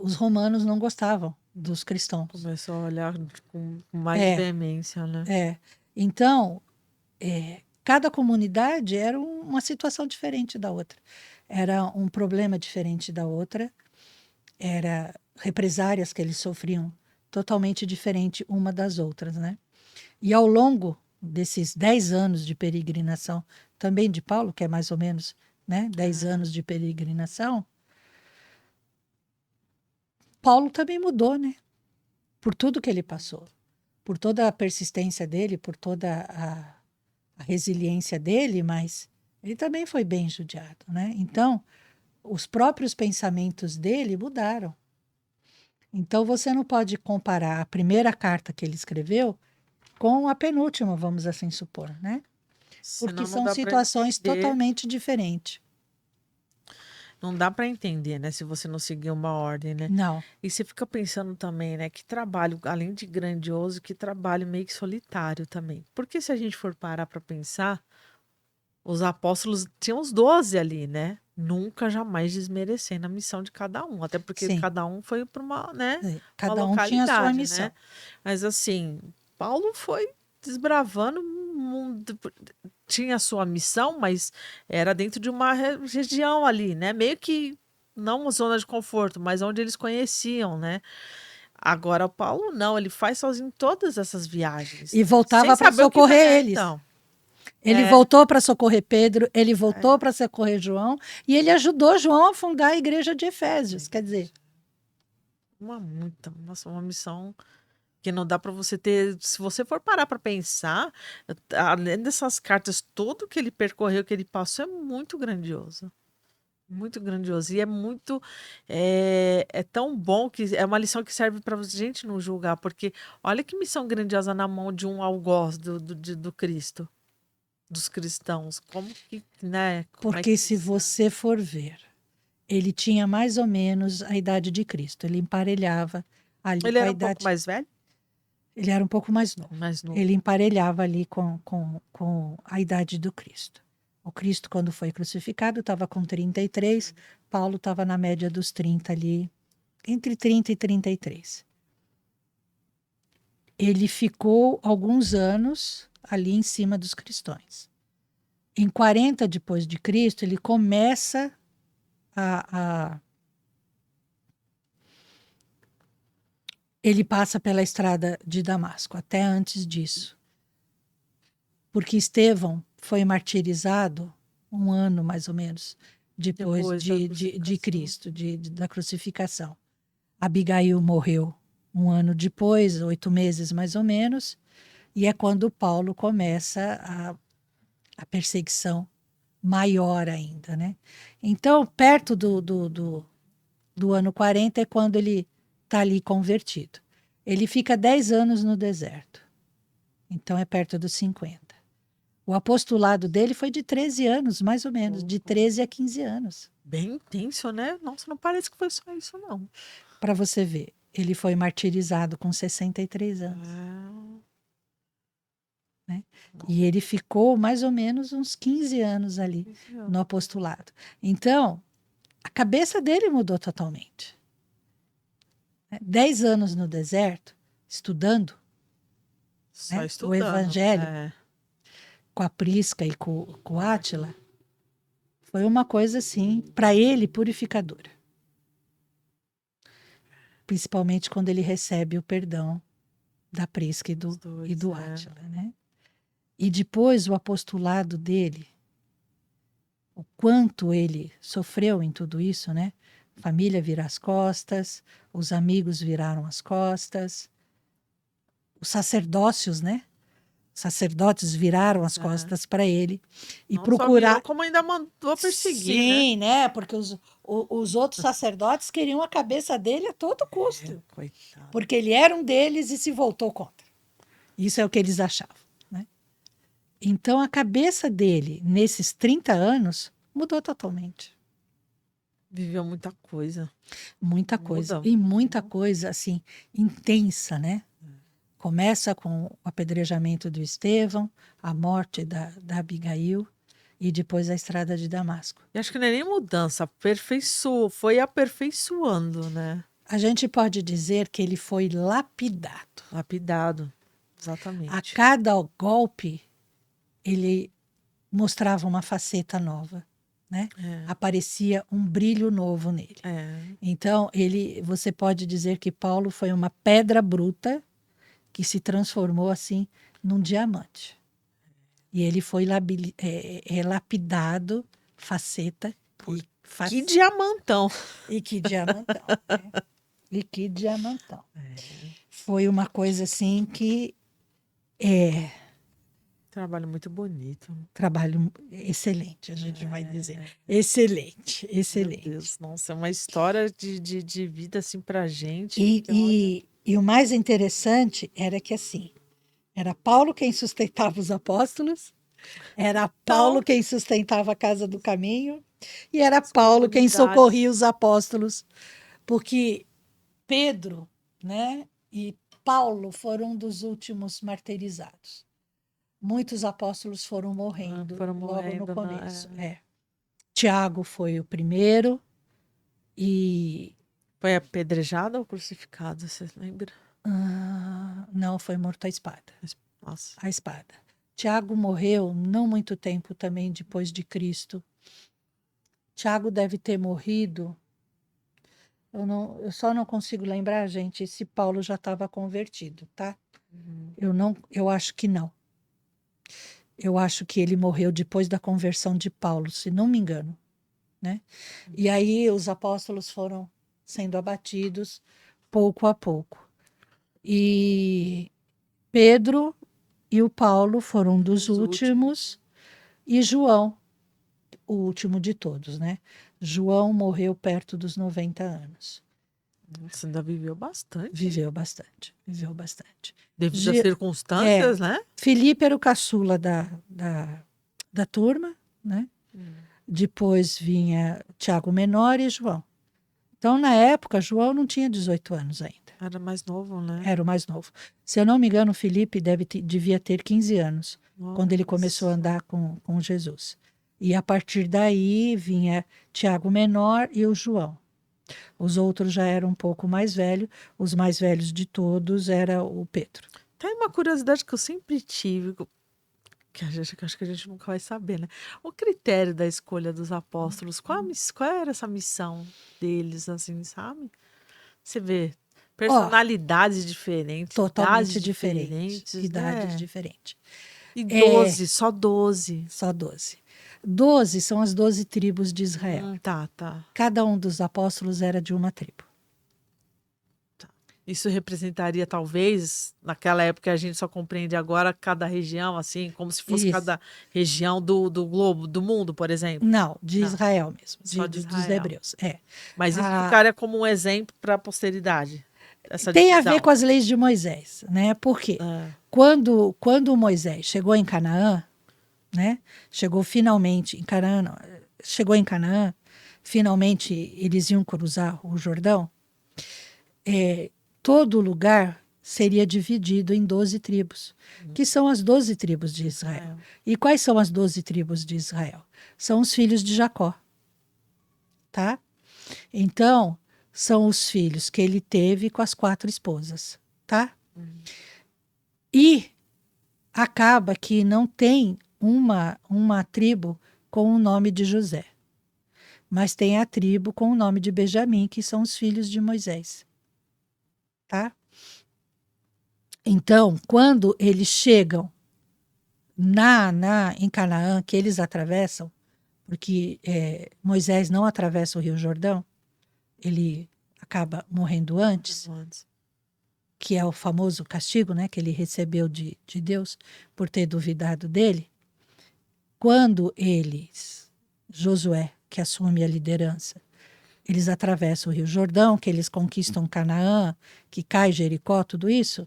os romanos não gostavam dos cristãos. Começou a olhar com mais veemência, né? Então, cada comunidade era uma situação diferente da outra. Era um problema diferente da outra. Era represárias que eles sofriam totalmente diferente uma das outras, né? E ao longo desses 10 anos de peregrinação, também de Paulo, que é mais ou menos, né, 10 anos de peregrinação, Paulo também mudou, né? Por tudo que ele passou, por toda a persistência dele, por toda a resiliência dele, mas ele também foi bem judiado, né? Então, os próprios pensamentos dele mudaram. Então, você não pode comparar a primeira carta que ele escreveu com a penúltima, vamos assim supor, né? Porque são situações totalmente diferentes. Não dá para entender, né? Se você não seguir uma ordem, né? Não. E você fica pensando também, né? Que trabalho, além de grandioso, que trabalho meio que solitário também. Porque se a gente for parar para pensar, os apóstolos tinham os 12 ali, né? Nunca, jamais desmerecendo a missão de cada um. Até porque cada um foi para uma, né? Cada um tinha a sua missão. Né? Mas assim, Paulo foi desbravando o mundo, tinha a sua missão, mas era dentro de uma região ali, né? Meio que não uma zona de conforto, mas onde eles conheciam, né? Agora, o Paulo não, ele faz sozinho todas essas viagens. E voltava Sem para saber o que socorrer vai- eles. Então, Ele É. voltou para socorrer Pedro, ele voltou para socorrer João, e ele ajudou João a fundar a igreja de Efésios. Quer dizer, uma missão que não dá para você ter. Se você for parar para pensar, além dessas cartas, tudo que ele percorreu, que ele passou, é muito grandioso. Muito grandioso. E é muito. É tão bom que é uma lição que serve para a gente não julgar, porque olha que missão grandiosa na mão de um algoz do Cristo, dos cristãos. Como que, né? Como é porque que se você for ver, ele tinha mais ou menos a idade de Cristo. Ele emparelhava ali ele com a era um pouco idade. mais velho? Ele era um pouco mais novo. Mais novo. Ele emparelhava ali com a idade do Cristo. O Cristo, quando foi crucificado, estava com 33, Paulo estava na média dos 30 ali, entre 30 e 33. Ele ficou alguns anos ali em cima dos cristãos. Em 40 depois de Cristo, ele começa ele passa pela estrada de Damasco, até antes disso. Porque Estevão foi martirizado um ano, mais ou menos, depois Depois da de Cristo, da crucificação. Abigail morreu um ano depois, 8 meses mais ou menos, e é quando Paulo começa a perseguição maior ainda, né? Então, perto do ano 40 é quando ele está ali convertido. Ele fica 10 anos no deserto, então é perto dos 50. O apostolado dele foi de 13 anos, mais ou menos, de 13 a 15 anos. Bem intenso, né? Nossa, não parece que foi só isso, não. Para você ver, ele foi martirizado com 63 anos. Né? E ele ficou mais ou menos uns 15 anos ali no apostolado. Então, a cabeça dele mudou totalmente. 10 anos no deserto, estudando, Só né, o estudando. evangelho, com a Prisca e com o Átila, foi uma coisa assim, para ele, purificadora. Principalmente quando ele recebe o perdão da Prisca e do Átila, né? E depois o apostolado dele, o quanto ele sofreu em tudo isso, né? Família vira as costas, os amigos viraram as costas, os sacerdócios, né? Sacerdotes viraram as costas para ele e não procurar. Só virou, como ainda mandou perseguir, sim, né? Porque os outros sacerdotes queriam a cabeça dele a todo custo, coitado. porque ele era um deles e se voltou contra. Isso é o que eles achavam, né? Então a cabeça dele nesses 30 anos mudou totalmente. Viveu muita coisa. Muita coisa. E muita coisa, assim, intensa, né? Começa com o apedrejamento do Estevão, a morte da Abigail e depois a estrada de Damasco. E acho que não é nem mudança, foi aperfeiçoando, né? A gente pode dizer que ele foi lapidado. Lapidado, exatamente. A cada golpe, ele mostrava uma faceta nova. Né? Aparecia um brilho novo nele. Então, você pode dizer que Paulo foi uma pedra bruta que se transformou assim num diamante. E ele foi lapidado, faceta. Que diamantão! E que diamantão. Né? E que diamantão. Foi uma coisa assim que trabalho muito bonito. Trabalho excelente, a gente vai dizer. Excelente, excelente. Meu Deus, nossa, é uma história de vida assim pra gente. E o mais interessante era que assim, era Paulo quem sustentava os apóstolos, era Paulo quem sustentava a Casa do Caminho, e era Paulo quem socorria os apóstolos, porque Pedro, né, e Paulo foram um dos últimos martirizados. Muitos apóstolos foram morrendo logo no começo. Tiago foi o primeiro e... Foi apedrejado ou crucificado, você lembra? Não, foi morto à espada. Nossa. A espada. Tiago morreu não muito tempo também depois de Cristo. Tiago deve ter morrido Eu só não consigo lembrar, gente, se Paulo já estava convertido, tá? Eu acho que não. Eu acho que ele morreu depois da conversão de Paulo, se não me engano, né? E aí os apóstolos foram sendo abatidos pouco a pouco. E Pedro e o Paulo foram dos últimos, e João, o último de todos, né? João morreu perto dos 90 anos. Você ainda viveu bastante. Viveu bastante, viveu bastante. Devido às circunstâncias, né? Filipe era o caçula da turma, né? Depois vinha Tiago Menor e João. Então, na época, João não tinha 18 anos ainda. Era mais novo, né? Era o mais novo. Se eu não me engano, Filipe devia ter 15 anos, quando ele começou a andar com Jesus. E a partir daí vinha Tiago Menor e o João. Os outros já eram um pouco mais velhos. Os mais velhos de todos era o Pedro. Tem uma curiosidade que eu sempre tive, que acho que a gente nunca vai saber, né? O critério da escolha dos apóstolos, qual era essa missão deles, assim, sabe? Você vê personalidades diferentes, totalmente idades diferentes, idades né? diferentes. E 12, só 12. Só 12. 12 são as 12 tribos de Israel. Tá. Cada um dos apóstolos era de uma tribo. Isso representaria, talvez, naquela época a gente só compreende agora cada região, assim, como se fosse cada região do globo, do mundo, por exemplo. Não, de Israel mesmo, só de dos hebreus. Mas isso ficaria como um exemplo para a posteridade. Tem a ver com as leis de Moisés, né? Porque quando Moisés chegou em Canaã, né? Chegou finalmente em Canaã, finalmente eles iam cruzar o Jordão. Todo lugar seria dividido em 12 tribos, que são as 12 tribos de Israel. E quais são as 12 tribos de Israel? São os filhos de Jacó, tá? Então, são os filhos que ele teve com as 4 esposas, tá? E acaba que não tem uma tribo com o nome de José, mas tem a tribo com o nome de Benjamim, que são os filhos de Moisés. Tá? Então, quando eles chegam em Canaã, que eles atravessam, porque Moisés não atravessa o Rio Jordão, ele acaba morrendo antes, que é o famoso castigo, né, que ele recebeu de Deus por ter duvidado dele. Quando Josué, que assume a liderança, eles atravessam o Rio Jordão, que eles conquistam Canaã, que cai Jericó, tudo isso.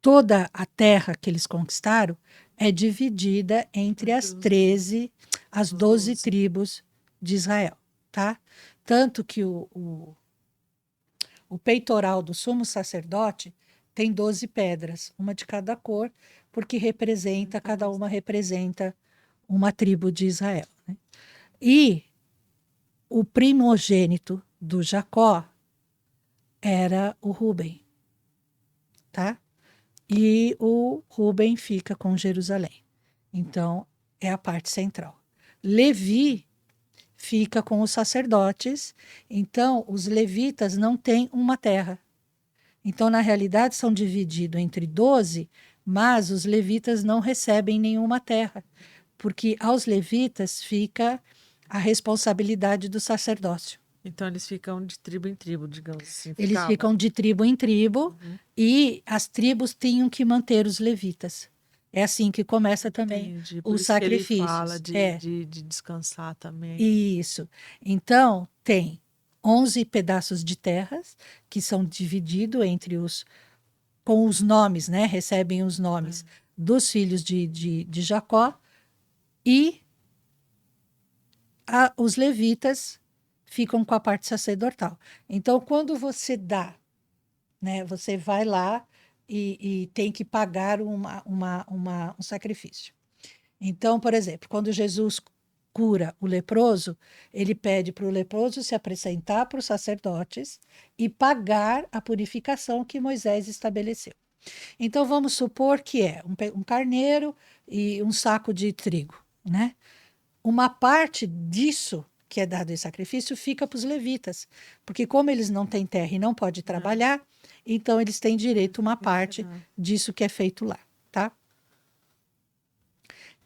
Toda a terra que eles conquistaram é dividida entre as 12 tribos de Israel, tá? Tanto que o peitoral do sumo sacerdote tem 12 pedras, uma de cada cor, porque cada uma representa uma tribo de Israel, né? E o primogênito do Jacó era o Rúben, tá? E o Rúben fica com Jerusalém. Então, é a parte central. Levi fica com os sacerdotes. Então, os levitas não têm uma terra. Então, na realidade, são divididos entre 12, mas os levitas não recebem nenhuma terra, porque aos levitas fica a responsabilidade do sacerdócio. Então eles ficam de tribo em tribo, digamos assim. Eles ficam de tribo em tribo, e as tribos tinham que manter os levitas. É assim que começa também os sacrifícios. Ele fala de descansar também. Isso. Então, tem 11 pedaços de terras que são divididos com os nomes, né? Recebem os nomes dos filhos de Jacó, e os levitas ficam com a parte sacerdotal. Então, quando você dá, né, você vai lá e tem que pagar um sacrifício. Então, por exemplo, quando Jesus cura o leproso, ele pede para o leproso se apresentar para os sacerdotes e pagar a purificação que Moisés estabeleceu. Então, vamos supor que é um carneiro e um saco de trigo, né? Uma parte disso que é dado em sacrifício fica para os levitas, porque como eles não têm terra e não podem trabalhar, então eles têm direito a uma parte disso que é feito lá, tá?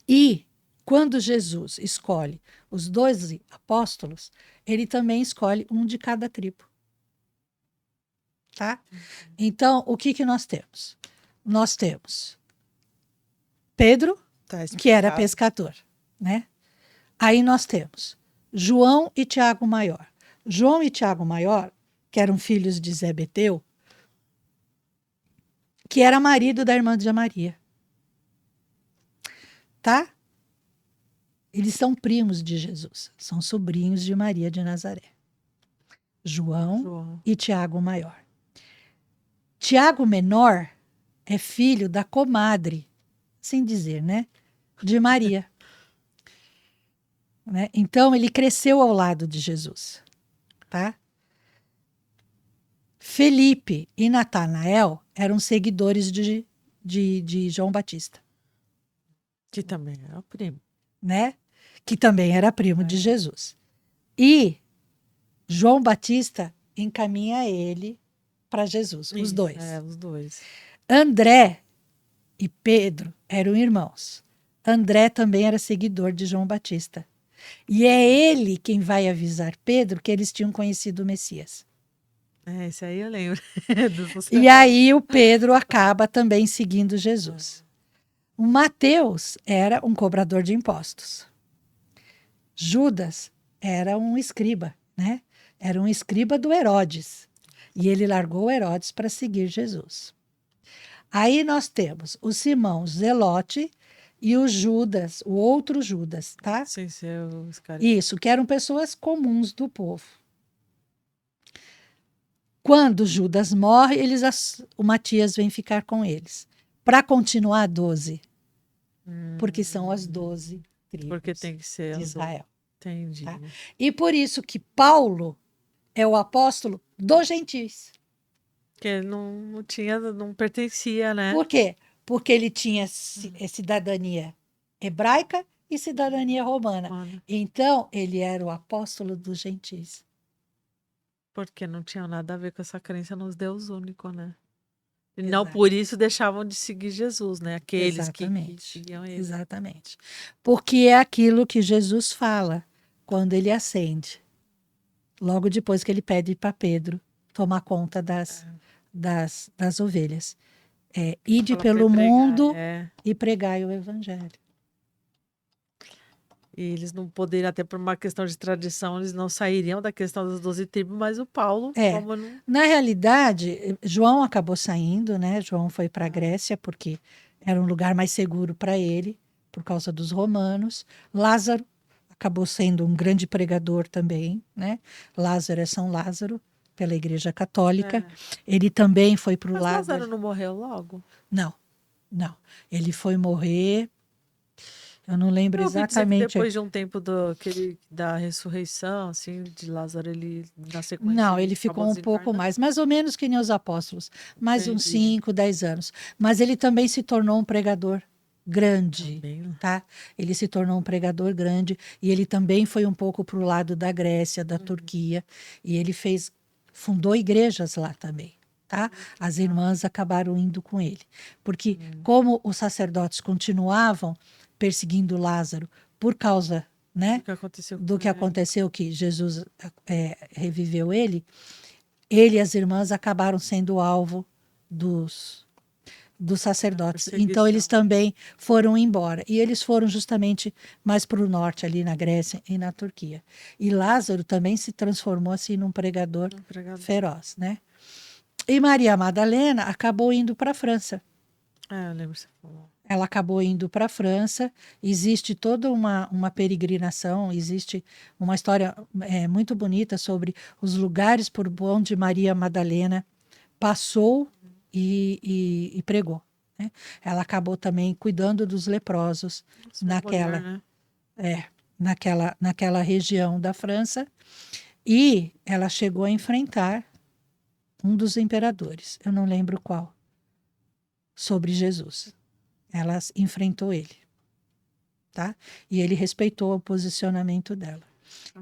E quando Jesus escolhe os 12 apóstolos, ele também escolhe um de cada tribo, tá? Então, o que nós temos? Nós temos Pedro, que era pescador, né? Aí nós temos João e Tiago Maior. João e Tiago Maior, que eram filhos de Zebedeu, que era marido da irmã de Maria. Tá? Eles são primos de Jesus, são sobrinhos de Maria de Nazaré. João e Tiago Maior. Tiago Menor é filho da comadre, sem dizer, né? De Maria. Né? Então, ele cresceu ao lado de Jesus. Tá? Felipe e Natanael eram seguidores de João Batista. Que também era primo. Né? Que também era primo de Jesus. E João Batista encaminha ele para Jesus, os dois. Os dois. André e Pedro eram irmãos. André também era seguidor de João Batista. E é ele quem vai avisar Pedro que eles tinham conhecido o Messias. Esse aí eu lembro. E aí o Pedro acaba também seguindo Jesus. O Mateus era um cobrador de impostos. Judas era um escriba, né? Era um escriba do Herodes. E ele largou o Herodes para seguir Jesus. Aí nós temos o Simão Zelote e o Judas, o outro Judas, tá? Sem ser os caras. Isso, que eram pessoas comuns do povo. Quando Judas morre, o Matias vem ficar com eles. Para continuar 12. Porque são as 12 tribos Porque tem que ser de Israel. Entendi. Tá? E por isso que Paulo é o apóstolo dos gentios. Porque ele não tinha, não pertencia, né? Por quê? Porque ele tinha cidadania hebraica e cidadania romana. Então, ele era o apóstolo dos gentios. Porque não tinha nada a ver com essa crença nos Deus único, né? E não por isso deixavam de seguir Jesus, né? Aqueles que seguiam ele. Exatamente. Porque é aquilo que Jesus fala quando ele ascende. Logo depois que ele pede para Pedro tomar conta das ovelhas. Ide pelo mundo e pregai o evangelho. E eles não poderiam, até por uma questão de tradição, eles não sairiam da questão das 12 tribos, mas o Paulo... Como não... Na realidade, João acabou saindo, né? João foi para a Grécia porque era um lugar mais seguro para ele, por causa dos romanos. Lázaro acabou sendo um grande pregador também, né? Lázaro é São Lázaro, pela Igreja Católica. Ele também foi para o lado... Mas Lázaro não morreu logo? Não. Ele foi morrer... Eu não lembro exatamente. Depois de um tempo da ressurreição, assim, de Lázaro, ele na sequência. Não, ele ficou um pouco mais ou menos que nem os apóstolos, mais uns 5, 10 anos. Mas ele também se tornou um pregador grande, também. Tá? Ele se tornou um pregador grande e ele também foi um pouco para o lado da Grécia, da Turquia, e ele fundou igrejas lá também. Tá? As irmãs acabaram indo com ele, porque como os sacerdotes continuavam perseguindo Lázaro por causa, né, do que aconteceu, que Jesus reviveu ele e as irmãs acabaram sendo alvo dos sacerdotes. Então eles também foram embora. E eles foram justamente mais para o norte, ali na Grécia e na Turquia. E Lázaro também se transformou assim num pregador feroz, né? E Maria Madalena acabou indo para a França. Eu lembro que você falou. Ela acabou indo para a França. Existe toda uma peregrinação, existe uma história muito bonita sobre os lugares por onde Maria Madalena passou e pregou. Né? Ela acabou também cuidando dos leprosos naquela região da França. E ela chegou a enfrentar um dos imperadores, eu não lembro qual, sobre Jesus. Ela enfrentou ele, tá? E ele respeitou o posicionamento dela.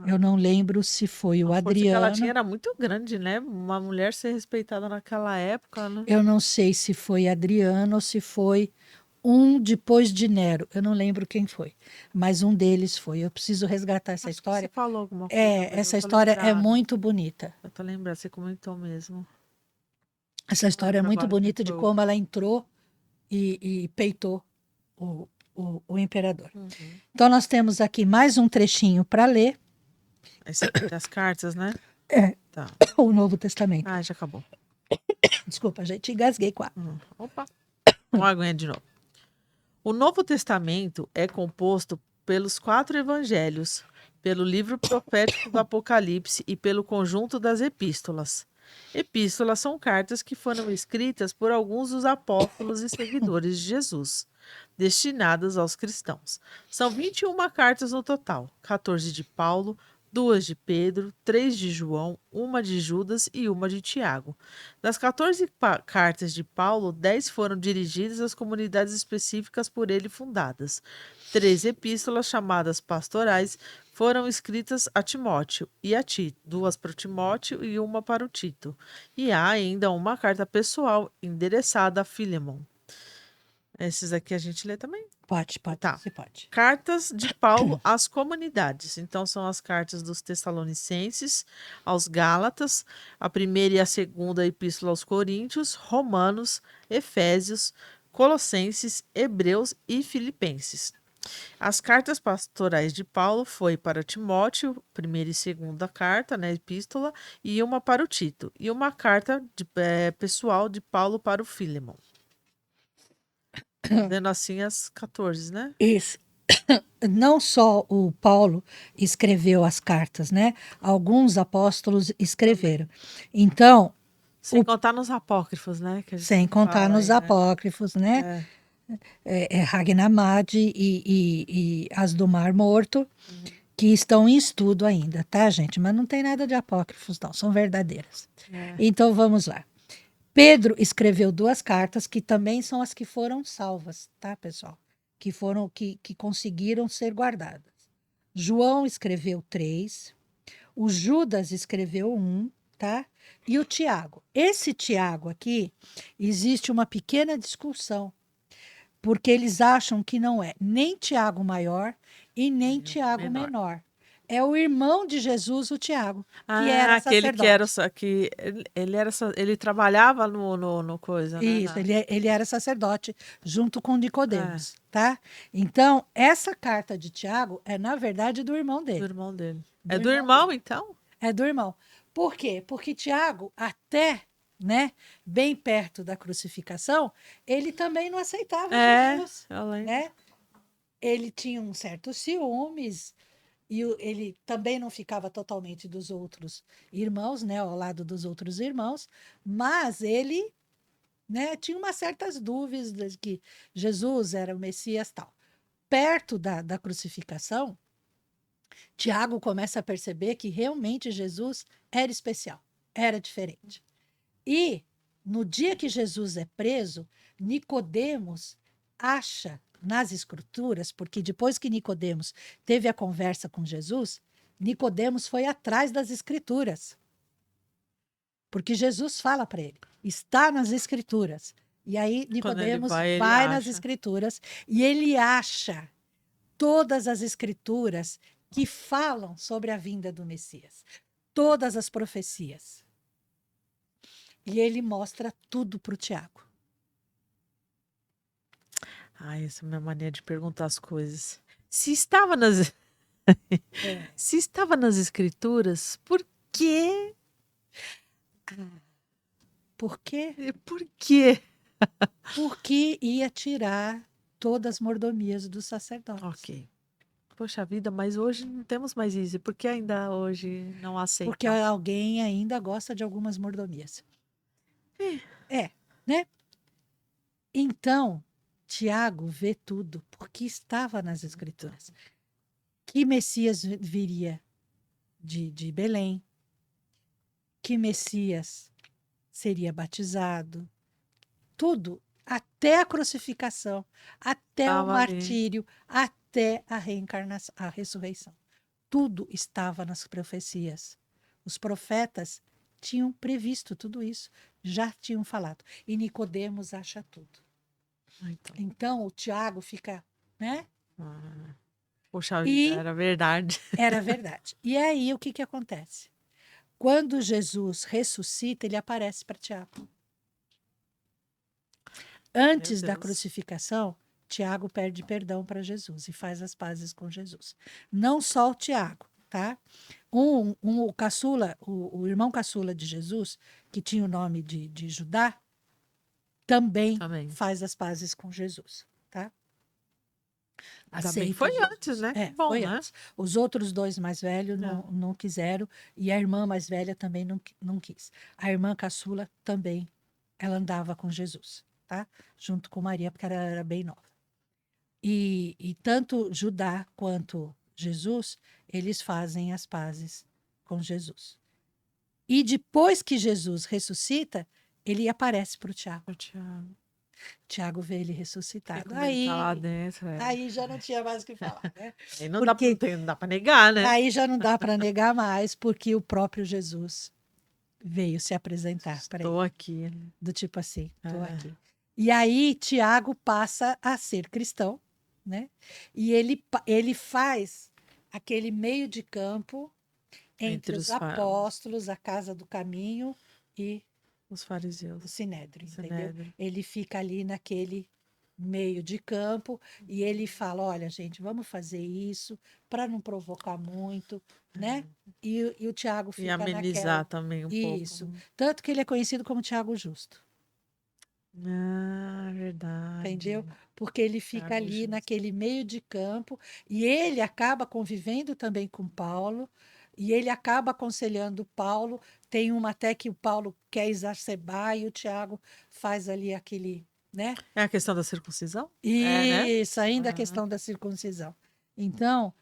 Eu não lembro se foi o A força que ela tinha Adriano. era muito grande, né? Uma mulher ser respeitada naquela época, né? Eu não sei se foi Adriano ou se foi um depois de Nero. Eu não lembro quem foi, mas um deles foi. Eu preciso resgatar essa Acho que você história. falou alguma coisa, mas eu Essa tô história é lembrada. muito bonita. Eu tô lembrada, você comentou mesmo. Essa Não história é lembro muito agora quem bonita de foi. como ela entrou e peitou o imperador. Uhum. Então, nós temos aqui mais um trechinho para ler, Esse aqui das cartas, né? É. Tá. o Novo Testamento. Ah, já acabou. Desculpa, gente, engasguei com a. Opa, uma aguinha de novo. O Novo Testamento é composto pelos 4 evangelhos, pelo livro profético do Apocalipse e pelo conjunto das epístolas. Epístolas são cartas que foram escritas por alguns dos apóstolos e seguidores de Jesus, destinadas aos cristãos. São 21 cartas no total, 14 de Paulo, 2 de Pedro, 3 de João, 1 de Judas e 1 de Tiago. Das 14 cartas de Paulo, 10 foram dirigidas às comunidades específicas por ele fundadas. 3 epístolas, chamadas pastorais, foram escritas a Timóteo e a Tito, 2 para o Timóteo e 1 para o Tito. E há ainda uma carta pessoal endereçada a Filemon. Esses aqui a gente lê também? Pode, Tá. você pode. Cartas de Paulo às comunidades. Então, são as cartas dos Tessalonicenses, aos Gálatas, a primeira e a segunda epístola aos Coríntios, Romanos, Efésios, Colossenses, Hebreus e Filipenses. As cartas pastorais de Paulo foi para Timóteo, primeira e segunda carta, né, epístola, e uma para o Tito, e uma carta pessoal de Paulo para o Filemon. Vendo assim as 14, né? Isso. Não só o Paulo escreveu as cartas, né? Alguns apóstolos escreveram. Então, Sem contar nos apócrifos, né? Que a gente sem contar fala nos aí, né? apócrifos, né? Ragnar Maddy e as do Mar Morto, que estão em estudo ainda, tá, gente? Mas não tem nada de apócrifos, não, são verdadeiras. Então vamos lá. Pedro escreveu 2 cartas que também são as que foram salvas, tá, pessoal? Que conseguiram ser guardadas. João escreveu 3, o Judas escreveu 1, tá? E o Tiago. Esse Tiago aqui, existe uma pequena discussão, porque eles acham que não é nem Tiago maior e nem Tiago menor. É o irmão de Jesus, o Tiago, que era aquele que sacerdote. era que ele era ele trabalhava no coisa, né? Isso, ele era sacerdote junto com Nicodemos, tá? Então, essa carta de Tiago é, na verdade, do irmão Do dele. irmão dele. Do É do irmão irmão, então? É do irmão. Por quê? Porque Tiago, até, né, bem perto da crucificação, ele também não aceitava Jesus, eu lembro. né? Ele tinha um certo ciúmes e ele também não ficava totalmente dos outros irmãos, né, ao lado dos outros irmãos, mas ele, né, tinha umas certas dúvidas de que Jesus era o Messias tal. Perto da crucificação, Tiago começa a perceber que realmente Jesus era especial, era diferente. E no dia que Jesus é preso, Nicodemos acha nas escrituras, porque depois que Nicodemos teve a conversa com Jesus, Nicodemos foi atrás das escrituras. Porque Jesus fala para ele, está nas escrituras. E aí Nicodemos vai nas escrituras e ele acha todas as escrituras que falam sobre a vinda do Messias, todas as profecias. E ele mostra tudo para o Tiago. Essa é a minha mania de perguntar as coisas. Se estava nas se estava nas escrituras, por quê? Por quê? Por quê? Porque ia tirar todas as mordomias dos sacerdotes. Ok. Poxa vida, mas hoje não temos mais isso. Por que ainda hoje não aceita? Porque alguém ainda gosta de algumas mordomias. Né? Então, Tiago vê tudo, porque estava nas escrituras. Que Messias viria de Belém, que Messias seria batizado, tudo, até a crucificação, até o martírio, até a reencarnação, a ressurreição. tudo estava nas profecias. Os profetas tinham previsto tudo isso, já tinham falado. E Nicodemos acha tudo. Então o Tiago fica, né? Poxa vida, E era verdade. era verdade. E aí o que que acontece? Quando Jesus ressuscita, ele aparece para Tiago. Antes da crucificação, Tiago pede perdão para Jesus e faz as pazes com Jesus. Não só o Tiago, tá? O caçula, o irmão caçula de Jesus, que tinha o nome de Judá, também faz as pazes com Jesus, tá? Também foi Jesus. antes, né? É, Bom, foi né? antes. Os outros dois mais velhos não quiseram e a irmã mais velha também não quis. A irmã caçula também, ela andava com Jesus, tá? Junto com Maria, porque ela era bem nova. E tanto Judá quanto Jesus, eles fazem as pazes com Jesus. E depois que Jesus ressuscita, ele aparece para o Tiago. Tiago vê ele ressuscitado. Aí, tá lá dentro, aí já não tinha mais o que falar, né? Aí não dá para negar, né? Aí já não dá para negar mais, porque o próprio Jesus veio se apresentar para ele. Estou aqui. Do tipo assim, estou aqui. E aí Tiago passa a ser cristão, né? E ele faz aquele meio de campo entre os apóstolos, a casa do caminho e os fariseus, o sinédrio, entendeu? Ele fica ali naquele meio de campo e ele fala, olha, gente, vamos fazer isso para não provocar muito, né? E o Tiago fica amenizar também um pouco. Isso. Tanto que ele é conhecido como Tiago Justo. Verdade. Entendeu? Porque ele fica ali naquele meio de campo e ele acaba convivendo também com Paulo e ele acaba aconselhando Paulo. Tem uma até que o Paulo quer exacerbar e o Tiago faz ali aquele, né? É a questão da circuncisão? Isso, ainda a questão da circuncisão. Então,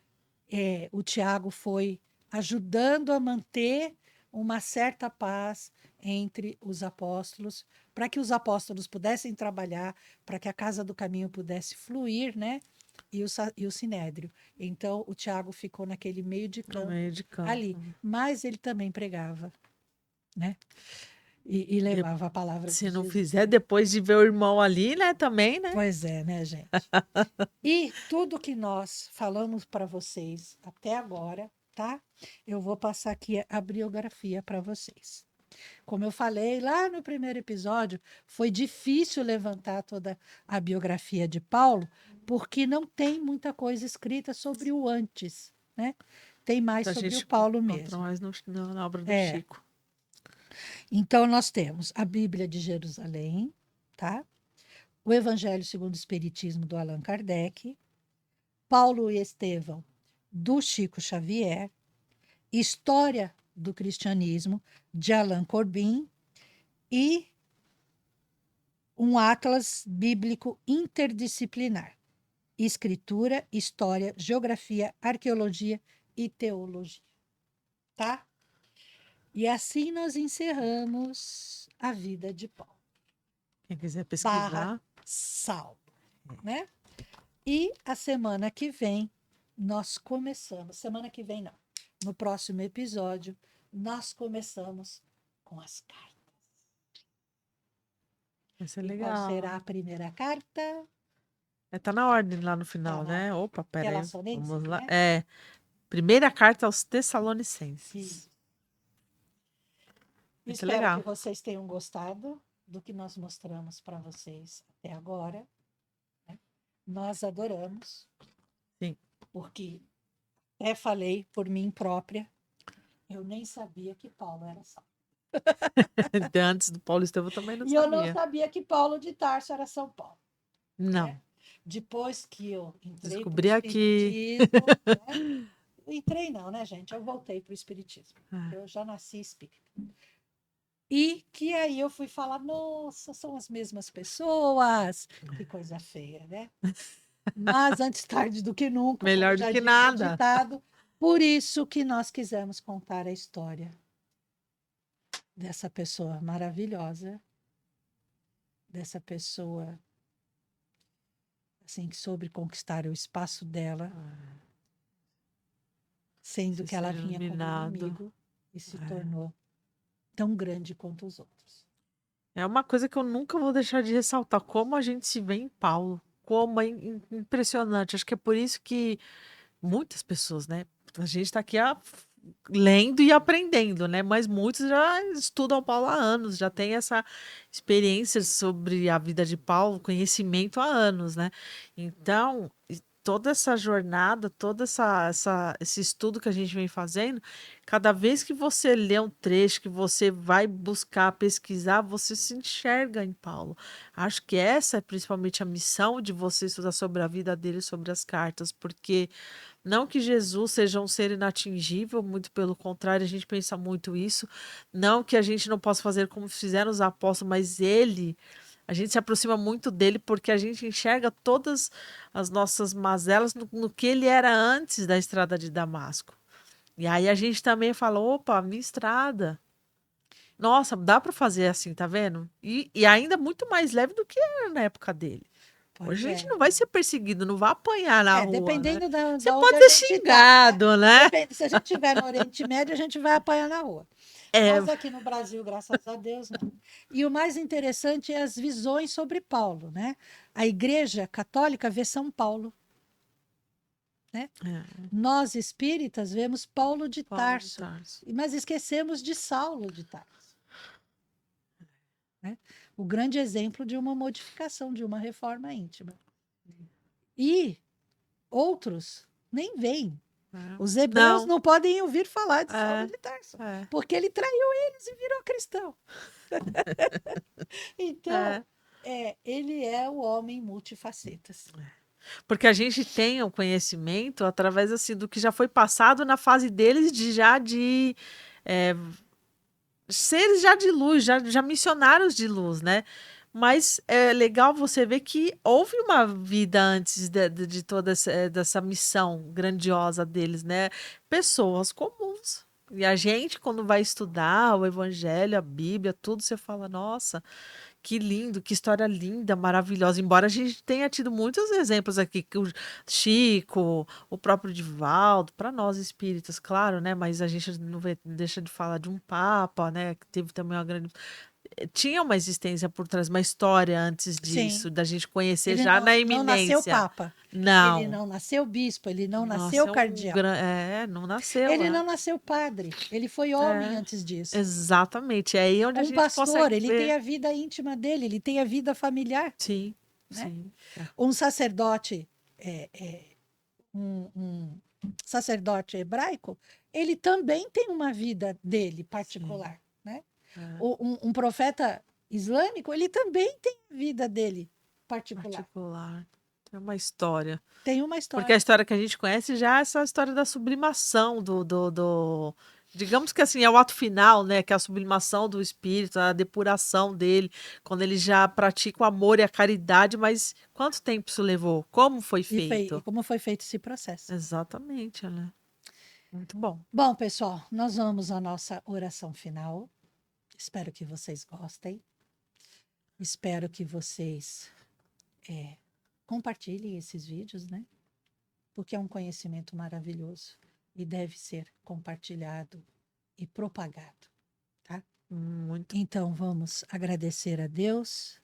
o Tiago foi ajudando a manter uma certa paz entre os apóstolos, para que os apóstolos pudessem trabalhar, para que a casa do caminho pudesse fluir, né? E o sinédrio. Então, o Tiago ficou naquele meio de campo, ali. Mas ele também pregava, né? E levava a palavra de Se não Jesus. fizer, depois de ver o irmão ali, né? Também, né? Pois é, né, gente? E tudo que nós falamos para vocês até agora, tá? Eu vou passar aqui a biografia para vocês. Como eu falei lá no primeiro episódio, foi difícil levantar toda a biografia de Paulo, porque não tem muita coisa escrita sobre o antes, né? Tem mais sobre o Paulo mesmo. Mais na obra do Chico. Então, nós temos a Bíblia de Jerusalém, tá? O Evangelho segundo o Espiritismo, do Allan Kardec, Paulo e Estevão, do Chico Xavier, História do Cristianismo, de Allan Corbin, e um atlas bíblico interdisciplinar, Escritura, História, Geografia, Arqueologia e Teologia. Tá? E assim nós encerramos a vida de Paulo. Quem quiser pesquisar. Saulo, né? E a semana que vem nós começamos. Semana que vem não. No próximo episódio nós começamos com as cartas. Vai ser legal. Qual será a primeira carta? Tá na ordem lá no final, né? Opa, peraí. Vamos lá. Né? Primeira carta aos Tessalonicenses. Espero legal. Que vocês tenham gostado do que nós mostramos para vocês até agora. Né? Nós adoramos. Sim. Porque até falei por mim própria, eu nem sabia que Paulo era Saulo. Antes do Paulo Estevão também não sabia. E eu não sabia que Paulo de Tarso era São Paulo. Não. Né? Depois que eu entrei descobri aqui. Né? Entrei não, né, gente? Eu voltei para o Espiritismo. Eu já nasci espírita. E que aí eu fui falar, nossa, são as mesmas pessoas. Que coisa feia, né? Mas antes tarde do que nunca. Melhor do que nada. Ditado, por isso que nós quisemos contar a história dessa pessoa maravilhosa, dessa pessoa assim que soube conquistar o espaço dela sendo que ela ser vinha como iluminado. inimigo e se tornou tão grande quanto os outros. É uma coisa que eu nunca vou deixar de ressaltar, como a gente se vê em Paulo, como é impressionante. Acho que é por isso que muitas pessoas, né? A gente está aqui lendo e aprendendo, né? Mas muitos já estudam Paulo há anos, já tem essa experiência sobre a vida de Paulo, conhecimento há anos, né? Então, toda essa jornada, esse estudo que a gente vem fazendo, cada vez que você lê um trecho, que você vai buscar, pesquisar, você se enxerga em Paulo. Acho que essa é principalmente a missão de você estudar sobre a vida dele, sobre as cartas, porque não que Jesus seja um ser inatingível, muito pelo contrário, a gente pensa muito isso. Não que a gente não possa fazer como fizeram os apóstolos, mas a gente se aproxima muito dele porque a gente enxerga todas as nossas mazelas no que ele era antes da estrada de Damasco. E aí a gente também fala, opa, minha estrada. Nossa, dá para fazer assim, tá vendo? E ainda muito mais leve do que era na época dele. Hoje Pois a gente é. não vai ser perseguido, não vai apanhar na rua, né? Dependendo Você da onde pode a ser gente está, né? xingado, né? Depende, se a gente estiver no Oriente Médio, a gente vai apanhar na rua. É, Nós aqui no Brasil, graças a Deus, não. E o mais interessante é as visões sobre Paulo, né? A Igreja Católica vê São Paulo, né? Nós espíritas vemos Paulo de Paulo de Tarso, Tarso. mas esquecemos de Saulo de Tarso, né? O grande exemplo de uma modificação, de uma reforma íntima. E outros nem veem. Os hebreus não podem ouvir falar de Saulo de Tarso, porque ele traiu eles e virou cristão. Então, ele é o homem multifacetas. Porque a gente tem o conhecimento através assim do que já foi passado na fase deles de seres já de luz, já missionários de luz, né? Mas é legal você ver que houve uma vida antes de toda dessa missão grandiosa deles, né? Pessoas comuns. E a gente, quando vai estudar o Evangelho, a Bíblia, tudo, você fala, nossa, que lindo, que história linda, maravilhosa. Embora a gente tenha tido muitos exemplos aqui, que o Chico, o próprio Divaldo, para nós espíritas, claro, né? Mas a gente não deixa de falar de um Papa, né? Que teve também uma grande. Tinha uma existência por trás, uma história antes disso, Sim. da gente conhecer Ele já na não nasceu iminência. papa. Ele Não. não nasceu bispo, ele não Nossa, nasceu é cardeal. não nasceu, Ele não nasceu padre, ele foi homem antes disso. Exatamente. É aí onde a Um gente pastor, consegue ele ver. tem a vida íntima dele, ele tem a vida familiar. Sim, Né? sim. Um sacerdote, um sacerdote hebraico, ele também tem uma vida dele particular. Né? Um profeta islâmico, ele também tem a vida dele particular. É uma história. Tem uma história. Porque a história que a gente conhece já é essa história da sublimação digamos que assim, é o ato final, né? Que é a sublimação do espírito, a depuração dele, quando ele já pratica o amor e a caridade, mas quanto tempo isso levou? Como foi feito? E como foi feito esse processo. Exatamente, né? Muito bom. Bom, pessoal, nós vamos à nossa oração final. Espero que vocês gostem. Espero que vocês compartilhem esses vídeos, né? Porque é um conhecimento maravilhoso e deve ser compartilhado e propagado, tá? Muito. Então, vamos agradecer a Deus,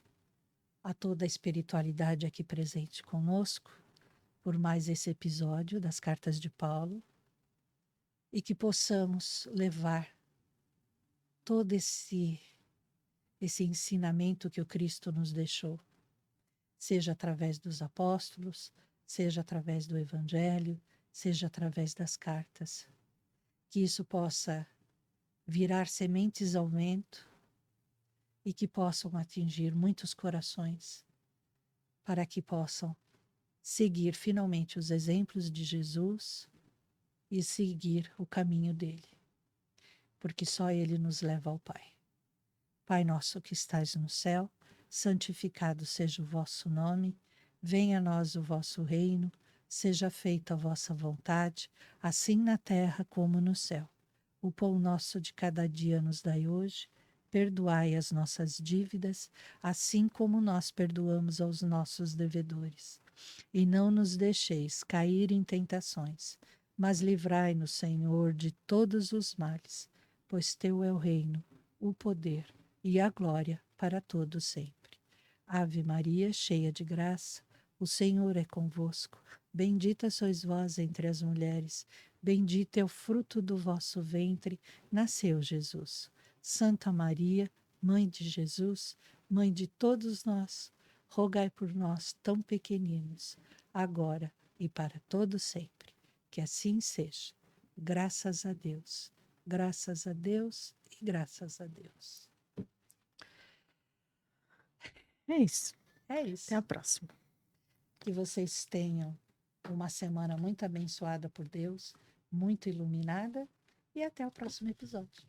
a toda a espiritualidade aqui presente conosco, por mais esse episódio das Cartas de Paulo, e que possamos levar todo esse ensinamento que o Cristo nos deixou, seja através dos apóstolos, seja através do Evangelho, seja através das cartas, que isso possa virar sementes ao vento e que possam atingir muitos corações, para que possam seguir finalmente os exemplos de Jesus e seguir o caminho dele, porque só ele nos leva ao Pai. Pai nosso que estais no céu, santificado seja o vosso nome, venha a nós o vosso reino, seja feita a vossa vontade, assim na terra como no céu. O pão nosso de cada dia nos dai hoje, perdoai as nossas dívidas, assim como nós perdoamos aos nossos devedores. E não nos deixeis cair em tentações, mas livrai-nos, Senhor, de todos os males, pois teu é o reino, o poder e a glória para todos sempre. Ave Maria, cheia de graça, o Senhor é convosco. Bendita sois vós entre as mulheres, bendito é o fruto do vosso ventre, nasceu Jesus. Santa Maria, Mãe de Jesus, Mãe de todos nós, rogai por nós tão pequeninos, agora e para todo sempre. Que assim seja. Graças a Deus, graças a Deus e graças a Deus. É isso. É isso. Até a próxima. Que vocês tenham uma semana muito abençoada por Deus, muito iluminada, e até o próximo episódio.